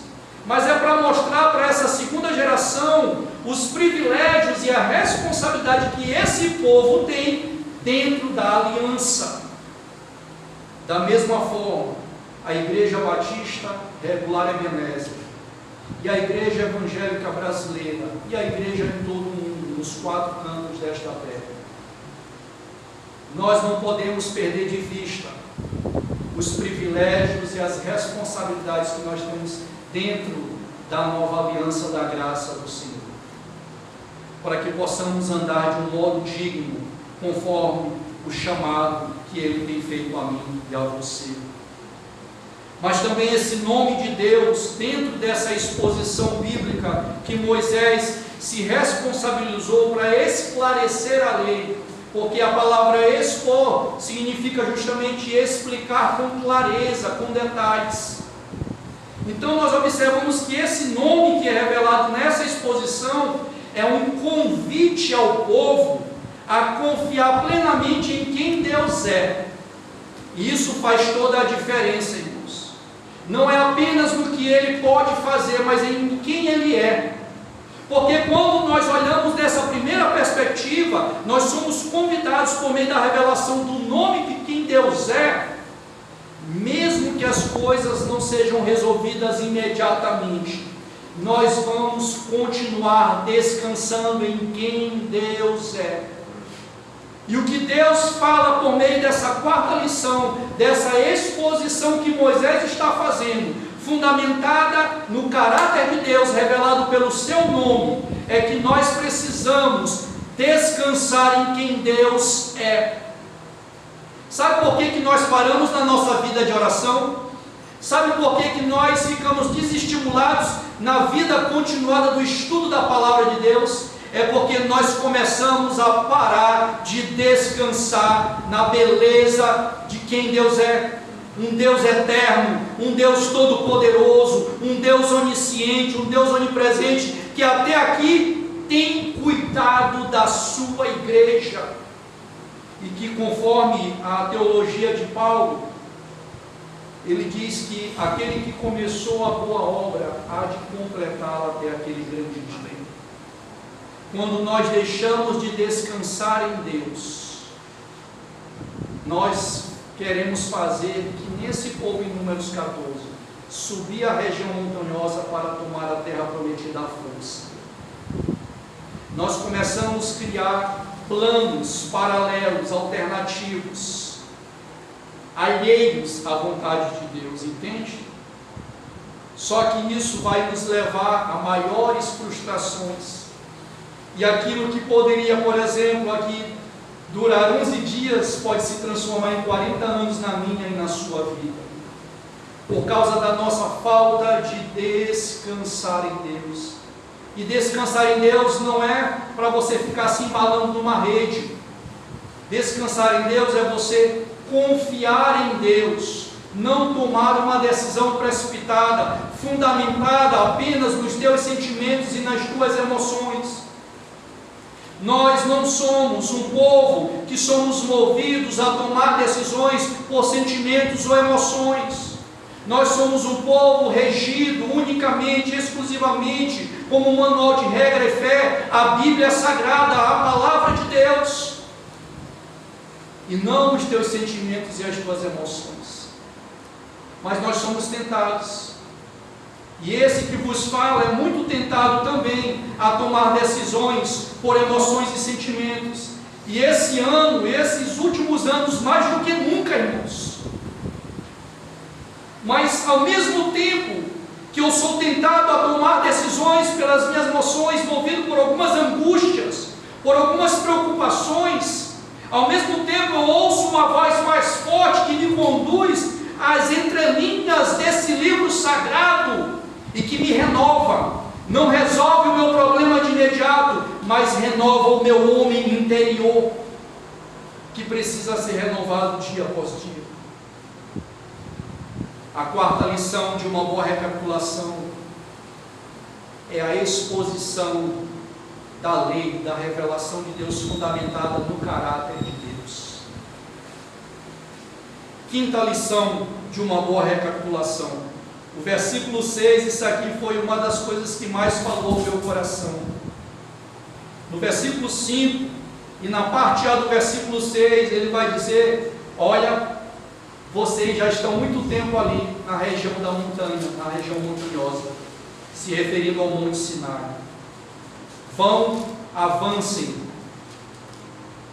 mas é para mostrar para essa segunda geração os privilégios e a responsabilidade que esse povo tem dentro da aliança. Da mesma forma, a Igreja Batista Regular Ebenezer e a Igreja Evangélica Brasileira e a Igreja em todo o mundo, nos 4 cantos desta terra, nós não podemos perder de vista os privilégios e as responsabilidades que nós temos dentro da nova aliança da graça do Senhor, para que possamos andar de um modo digno, conforme o chamado que Ele tem feito a mim e a você. Mas também esse nome de Deus, dentro dessa exposição bíblica que Moisés se responsabilizou para esclarecer a lei, porque a palavra expor significa justamente explicar com clareza, com detalhes. Então nós observamos que esse nome que é revelado nessa exposição é um convite ao povo a confiar plenamente em quem Deus é. E isso faz toda a diferença, irmãos. Não é apenas no que Ele pode fazer, mas em quem Ele é. Porque quando nós olhamos dessa primeira perspectiva, nós somos convidados por meio da revelação do nome de quem Deus é, mesmo que as coisas não sejam resolvidas imediatamente, nós vamos continuar descansando em quem Deus é. E o que Deus fala por meio dessa 4ª lição, dessa exposição que Moisés está fazendo, fundamentada no caráter de Deus, revelado pelo seu nome, é que nós precisamos descansar em quem Deus é. Sabe por que nós paramos na nossa vida de oração? Sabe por que nós ficamos desestimulados na vida continuada do estudo da palavra de Deus? É porque nós começamos a parar de descansar na beleza de quem Deus é. Um Deus eterno, um Deus todo-poderoso, um Deus onisciente, um Deus onipresente, que até aqui tem cuidado da sua igreja. E que, conforme a teologia de Paulo, ele diz que aquele que começou a boa obra há de completá-la até aquele grande dia. Quando nós deixamos de descansar em Deus, nós queremos fazer que nesse povo em Números 14, subir a região montanhosa para tomar a terra prometida à força. Nós começamos a criar planos paralelos, alternativos, alheios à vontade de Deus, entende? Só que isso vai nos levar a maiores frustrações. E aquilo que poderia, por exemplo, aqui durar 11 dias, pode se transformar em 40 anos na minha e na sua vida, por causa da nossa falta de descansar em Deus. E descansar em Deus não é para você ficar se embalando numa rede. Descansar em Deus é você confiar em Deus, não tomar uma decisão precipitada, fundamentada apenas nos teus sentimentos e nas tuas emoções. Nós não somos um povo que somos movidos a tomar decisões por sentimentos ou emoções. Nós somos um povo regido unicamente, exclusivamente, como um manual de regra e fé, a Bíblia Sagrada, a Palavra de Deus, e não os teus sentimentos e as tuas emoções. Mas nós somos tentados, e esse que vos fala é muito tentado também a tomar decisões por emoções e sentimentos. E esse ano, esses últimos anos, mais do que nunca, irmãos. Mas ao mesmo tempo que eu sou tentado a tomar decisões pelas minhas emoções, movido por algumas angústias, por algumas preocupações. Ao mesmo tempo eu ouço uma voz mais forte que me conduz às entrelinhas desse livro sagrado e que me renova. Não resolve o meu problema de imediato, mas renova o meu homem interior, que precisa ser renovado dia após dia. A quarta lição de uma boa recapitulação é a exposição da lei, da revelação de Deus fundamentada no caráter de Deus. Quinta lição de uma boa recapitulação. O versículo 6, isso aqui foi uma das coisas que mais falou no meu coração. No versículo 5 e na parte A do versículo 6, ele vai dizer: olha, vocês já estão muito tempo ali na região da montanha, na região montanhosa, se referindo ao Monte Sinai. Vão, avancem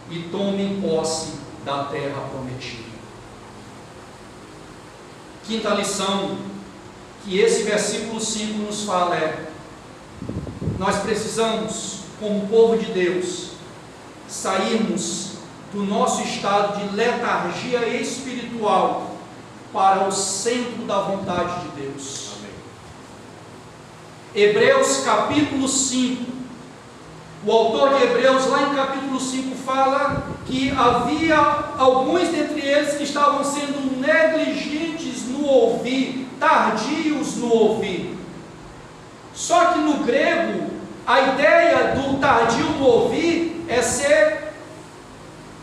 e tomem posse da terra prometida. Quinta lição que esse versículo 5 nos fala é: nós precisamos, como povo de Deus, sairmos do nosso estado de letargia espiritual para o centro da vontade de Deus. Amém. Hebreus capítulo 5, o autor de Hebreus lá em capítulo 5 fala que havia alguns dentre eles que estavam sendo negligentes no ouvir, tardios no ouvir. Só que no grego, a ideia do tardio no ouvir é ser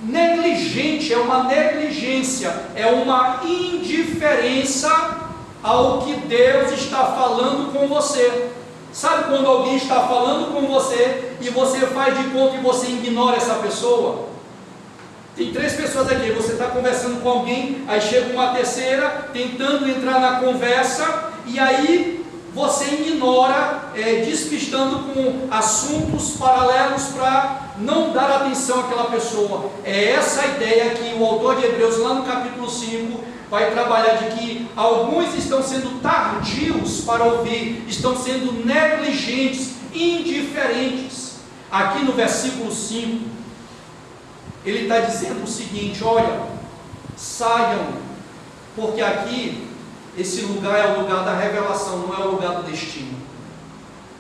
negligente, é uma negligência, é uma indiferença ao que Deus está falando com você. Sabe quando alguém está falando com você e você faz de conta e você ignora essa pessoa? Tem 3 pessoas aqui, você está conversando com alguém, aí chega uma terceira tentando entrar na conversa e aí você ignora, despistando com assuntos paralelos para não dar atenção àquela pessoa. É essa a ideia que o autor de Hebreus, lá no capítulo 5, vai trabalhar, de que alguns estão sendo tardios para ouvir, estão sendo negligentes, indiferentes. Aqui no versículo 5, ele está dizendo o seguinte: olha, saiam, porque aqui esse lugar é o lugar da revelação, não é o lugar do destino.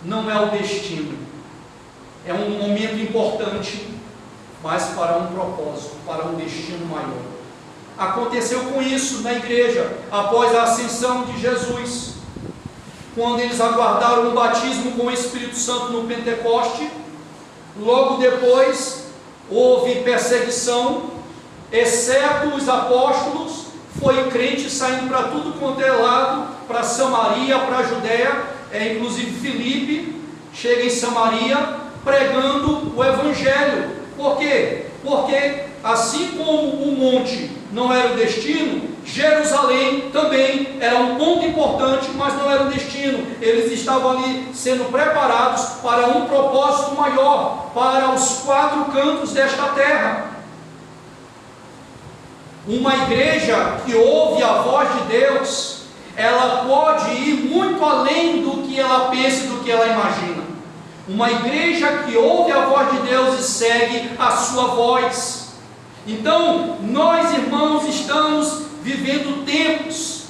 Não é o destino. É um momento importante, mas para um propósito, para um destino maior. Aconteceu com isso na igreja, após a ascensão de Jesus, quando eles aguardaram o batismo com o Espírito Santo no Pentecoste. Logo depois, houve perseguição, exceto os apóstolos. Foi crente saindo para tudo quanto é lado, para Samaria, para a Judéia, inclusive Filipe chega em Samaria pregando o Evangelho. Por quê? Porque assim como o monte não era o destino, Jerusalém também era um ponto importante, mas não era o destino. Eles estavam ali sendo preparados para um propósito maior, para os 4 cantos desta terra. Uma igreja que ouve a voz de Deus, ela pode ir muito além do que ela pensa e do que ela imagina. Uma igreja que ouve a voz de Deus e segue a sua voz. Então, nós, irmãos, estamos vivendo tempos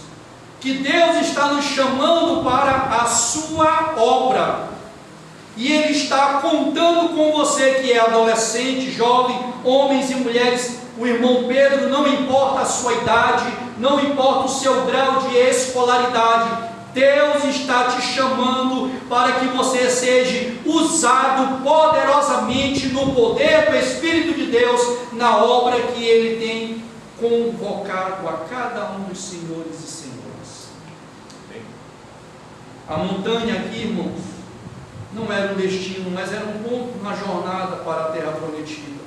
que Deus está nos chamando para a sua obra. E Ele está contando com você que é adolescente, jovem, homens e mulheres. O irmão Pedro, não importa a sua idade, não importa o seu grau de escolaridade, Deus está te chamando para que você seja usado poderosamente no poder do Espírito de Deus, na obra que Ele tem convocado a cada um dos senhores e senhoras. A montanha aqui, irmãos, não era um destino, mas era um ponto na jornada para a terra prometida.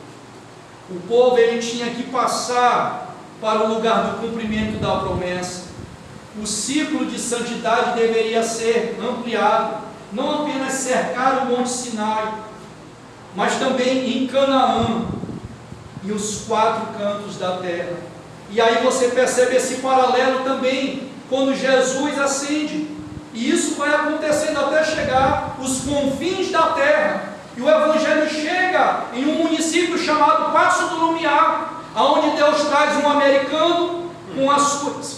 O povo, ele tinha que passar para o lugar do cumprimento da promessa. O ciclo de santidade deveria ser ampliado, não apenas cercar o Monte Sinai, mas também em Canaã e os 4 cantos da terra. E aí você percebe esse paralelo também quando Jesus ascende. E isso vai acontecendo até chegar os confins da terra. E o Evangelho chega em um município chamado Passo do Lumiar, onde Deus traz um americano,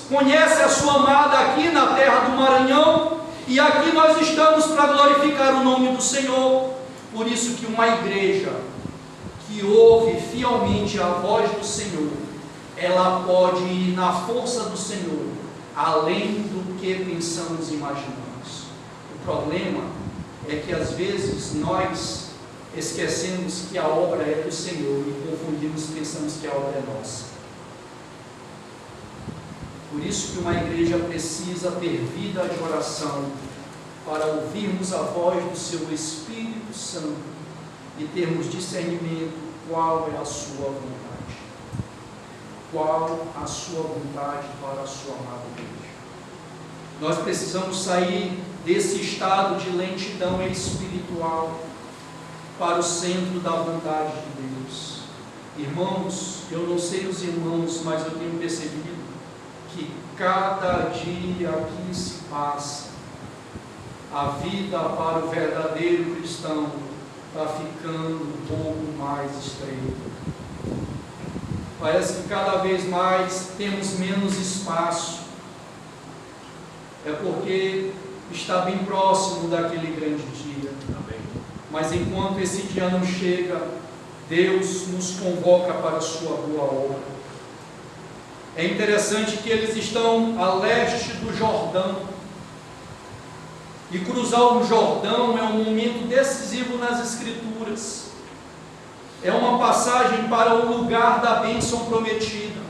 conhece a sua amada aqui na terra do Maranhão, e aqui nós estamos para glorificar o nome do Senhor. Por isso que uma igreja que ouve fielmente a voz do Senhor, ela pode ir na força do Senhor, além do que pensamos e imaginamos. O problema é que às vezes nós esquecemos que a obra é do Senhor e confundimos, pensamos que a obra é nossa. Por isso que uma igreja precisa ter vida de oração, para ouvirmos a voz do seu Espírito Santo e termos discernimento qual é a sua vontade. Qual a sua vontade para a sua amada igreja. Nós precisamos sair desse estado de lentidão espiritual para o centro da vontade de Deus. Irmãos, eu não sei os irmãos, mas eu tenho percebido que cada dia que se passa, a vida para o verdadeiro cristão está ficando um pouco mais estreita. Parece que cada vez mais temos menos espaço. É porque está bem próximo daquele grande dia. Amém. Mas enquanto esse dia não chega, Deus nos convoca para a sua boa obra. É interessante que eles estão a leste do Jordão. E cruzar o Jordão é um momento decisivo nas Escrituras. É uma passagem para o lugar da bênção prometida.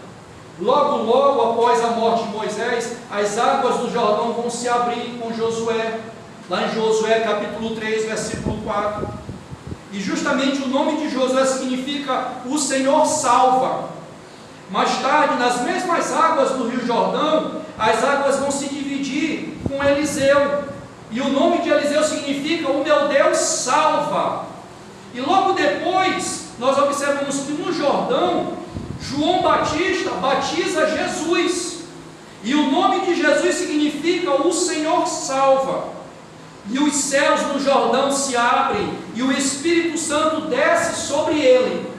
Logo, logo após a morte de Moisés, as águas do Jordão vão se abrir com Josué. Lá em Josué capítulo 3, versículo 4. E justamente o nome de Josué significa o Senhor salva. Mais tarde, nas mesmas águas do Rio Jordão, as águas vão se dividir com Eliseu. E o nome de Eliseu significa o meu Deus salva. E logo depois, nós observamos que no Jordão, João Batista batiza Jesus. E o nome de Jesus significa o Senhor salva. E os céus no Jordão se abrem e o Espírito Santo desce sobre ele.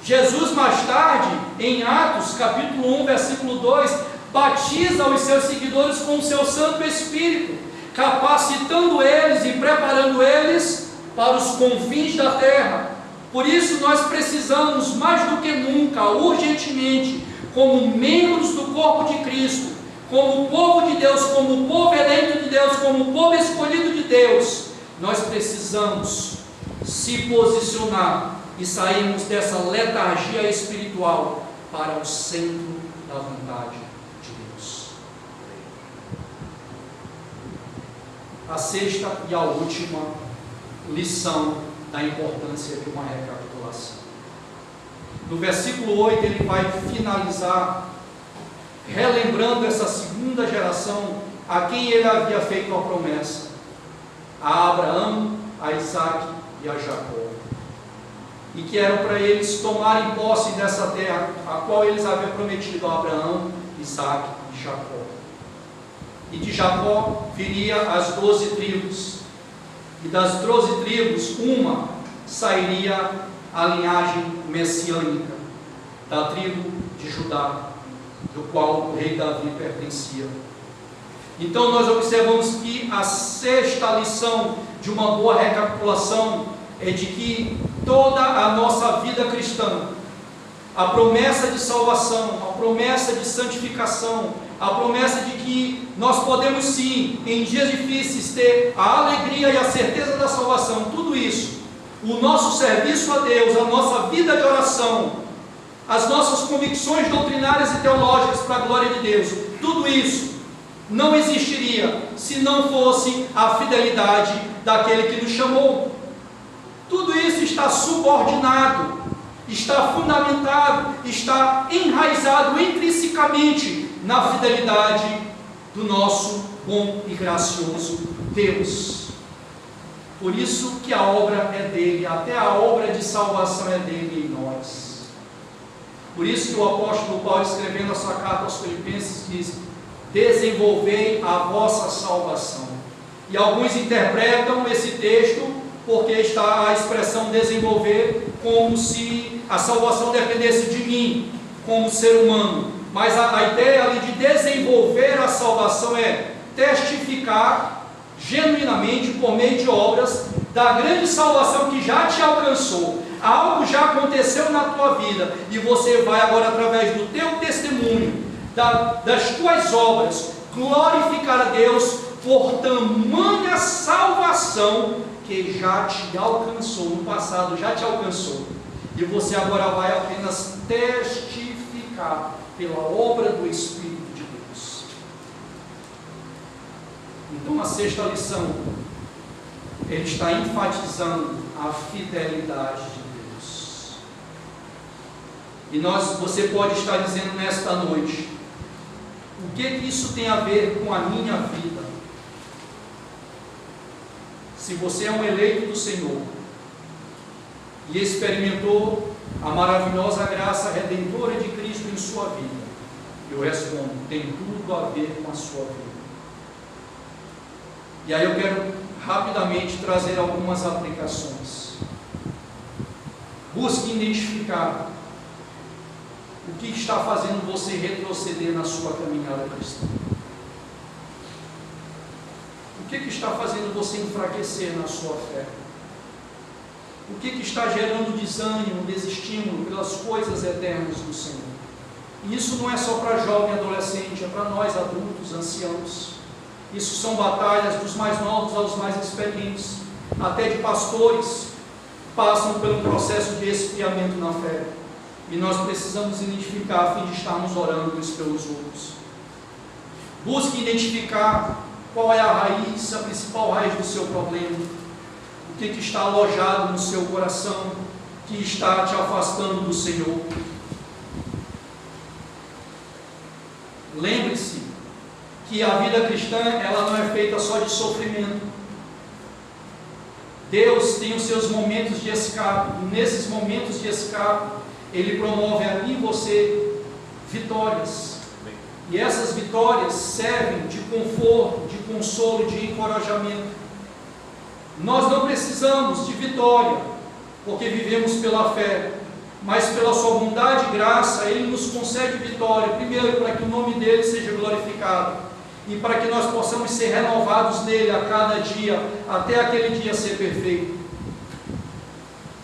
Jesus mais tarde, em Atos capítulo 1, versículo 2, batiza os seus seguidores com o seu Santo Espírito, capacitando eles e preparando eles para os confins da terra. Por isso nós precisamos mais do que nunca, urgentemente, como membros do corpo de Cristo, como povo de Deus, como povo eleito de Deus, como povo escolhido de Deus, nós precisamos se posicionar e sairmos dessa letargia espiritual para o centro da vontade de Deus. A sexta e a última lição da importância de uma recapitulação. No versículo 8 ele vai finalizar relembrando essa segunda geração a quem ele havia feito a promessa, a Abraão, a Isaac e a Jacó, e que eram para eles tomarem posse dessa terra a qual eles haviam prometido a Abraão, Isaac e Jacó. E de Jacó viria as 12 tribos, e das 12 tribos uma sairia a linhagem messiânica da tribo de Judá, do qual o rei Davi pertencia. Então nós observamos que a sexta lição de uma boa recapitulação é de que toda a nossa vida cristã, a promessa de salvação, a promessa de santificação, a promessa de que nós podemos sim, em dias difíceis, ter a alegria e a certeza da salvação, tudo isso, o nosso serviço a Deus, a nossa vida de oração, as nossas convicções doutrinárias e teológicas para a glória de Deus, tudo isso não existiria se não fosse a fidelidade daquele que nos chamou. Tudo isso está subordinado, está fundamentado, está enraizado intrinsecamente na fidelidade do nosso bom e gracioso Deus. Por isso que a obra é dele, até a obra de salvação é dele em nós. Por isso que o apóstolo Paulo, escrevendo a sua carta aos Filipenses, diz: desenvolvei a vossa salvação. E alguns interpretam esse texto porque está a expressão desenvolver como se a salvação dependesse de mim, como ser humano. Mas a ideia ali de desenvolver a salvação é testificar genuinamente, por meio de obras, da grande salvação que já te alcançou. Algo já aconteceu na tua vida e você vai agora, através do teu testemunho, das tuas obras, glorificar a Deus por tamanha salvação que já te alcançou no passado, já te alcançou. E você agora vai apenas testificar pela obra do Espírito de Deus. Então a sexta lição, ele está enfatizando a fidelidade de Deus. E você pode estar dizendo nesta noite, o que isso tem a ver com a minha vida? Se você é um eleito do Senhor e experimentou a maravilhosa graça redentora de Cristo em sua vida, eu respondo, tem tudo a ver com a sua vida. E aí eu quero rapidamente trazer algumas aplicações. Busque identificar o que está fazendo você retroceder na sua caminhada cristã. O que está fazendo você enfraquecer na sua fé? O que está gerando desânimo, desestímulo pelas coisas eternas do Senhor? E isso não é só para jovem e adolescente, é para nós adultos, anciãos. Isso são batalhas dos mais novos aos mais experientes, até de pastores, passam pelo processo de esfriamento na fé. E nós precisamos identificar a fim de estarmos orando uns pelos outros. Busque identificar qual é a raiz, a principal raiz do seu problema. O que está alojado no seu coração, que está te afastando do Senhor. Lembre-se que a vida cristã, ela não é feita só de sofrimento. Deus tem os seus momentos de escape, e nesses momentos de escape, Ele promove a mim e você vitórias. E essas vitórias servem de conforto, de consolo, de encorajamento. Nós não precisamos de vitória, porque vivemos pela fé, mas pela sua bondade e graça, Ele nos concede vitória, primeiro para que o nome dEle seja glorificado, e para que nós possamos ser renovados nele a cada dia, até aquele dia ser perfeito.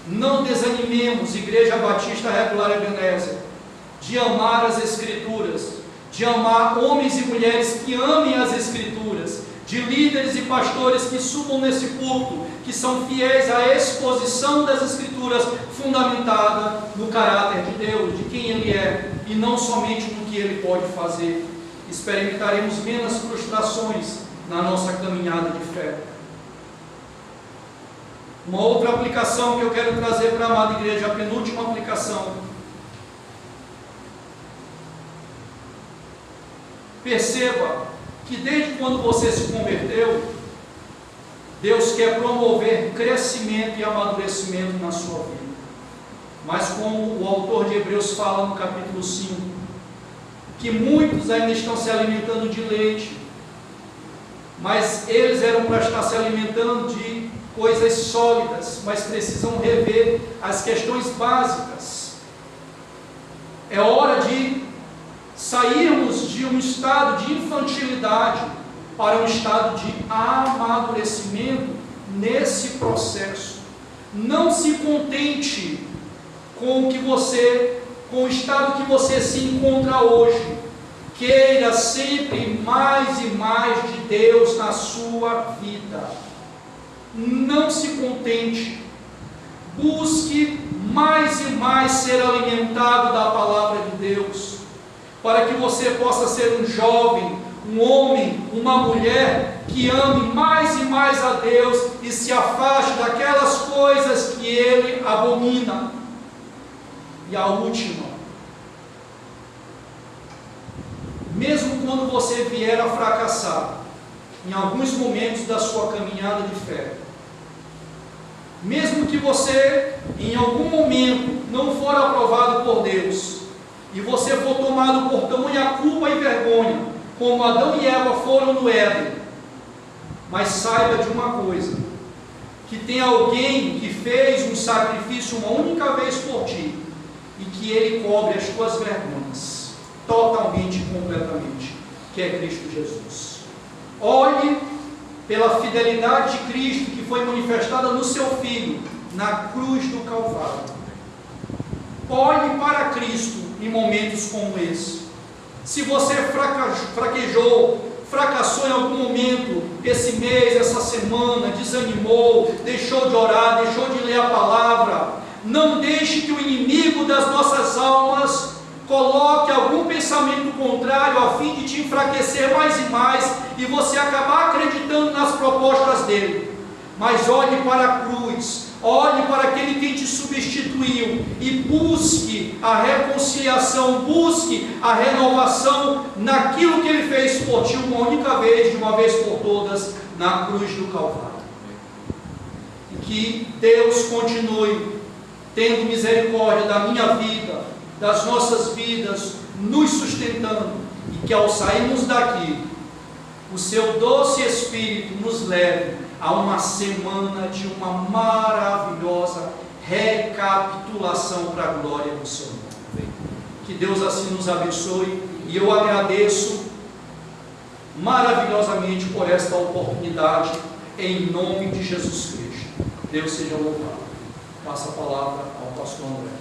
Não desanimemos, Igreja Batista Regular Ebenezer, de amar as Escrituras, de amar homens e mulheres que amem as Escrituras, de líderes e pastores que subam nesse púlpito, que são fiéis à exposição das Escrituras, fundamentada no caráter de Deus, de quem Ele é, e não somente no que Ele pode fazer. Experimentaremos menos frustrações na nossa caminhada de fé. Uma outra aplicação que eu quero trazer para a amada igreja, a penúltima aplicação. Perceba que desde quando você se converteu, Deus quer promover crescimento e amadurecimento na sua vida. Mas como o autor de Hebreus fala no capítulo 5, que muitos ainda estão se alimentando de leite, mas eles eram para estar se alimentando de coisas sólidas, mas precisam rever as questões básicas. É hora de sairmos de um estado de infantilidade para um estado de amadurecimento nesse processo. Não se contente com o estado que você se encontra hoje. Queira sempre mais e mais de Deus na sua vida. Não se contente. Busque mais e mais ser alimentado da palavra de Deus, para que você possa ser um jovem, um homem, uma mulher que ame mais e mais a Deus e se afaste daquelas coisas que Ele abomina. E a última, mesmo quando você vier a fracassar em alguns momentos da sua caminhada de fé, mesmo que você em algum momento não for aprovado por Deus, e você for tomado por tamanha culpa e vergonha, como Adão e Eva foram no Éden. Mas saiba de uma coisa, que tem alguém que fez um sacrifício uma única vez por ti, e que Ele cobre as tuas vergonhas, totalmente e completamente, que é Cristo Jesus. Olhe pela fidelidade de Cristo, que foi manifestada no seu Filho, na cruz do Calvário. Olhe para Cristo em momentos como esse. Se você fracassou em algum momento, esse mês, essa semana, desanimou, deixou de orar, deixou de ler a palavra, não deixe que o inimigo das nossas almas coloque algum pensamento contrário a fim de te enfraquecer mais e mais e você acabar acreditando nas propostas dele. Mas olhe para a cruz, olhe para aquele que te substituiu e busque a reconciliação, busque a renovação naquilo que Ele fez por ti uma única vez, de uma vez por todas, na cruz do Calvário. E que Deus continue tendo misericórdia da minha vida, das nossas vidas, nos sustentando, e que ao sairmos daqui, o seu doce Espírito nos leve a uma semana de uma maravilhosa recapitulação para a glória do Senhor. Que Deus assim nos abençoe, e eu agradeço maravilhosamente por esta oportunidade, em nome de Jesus Cristo. Deus seja louvado. Passa a palavra ao pastor André.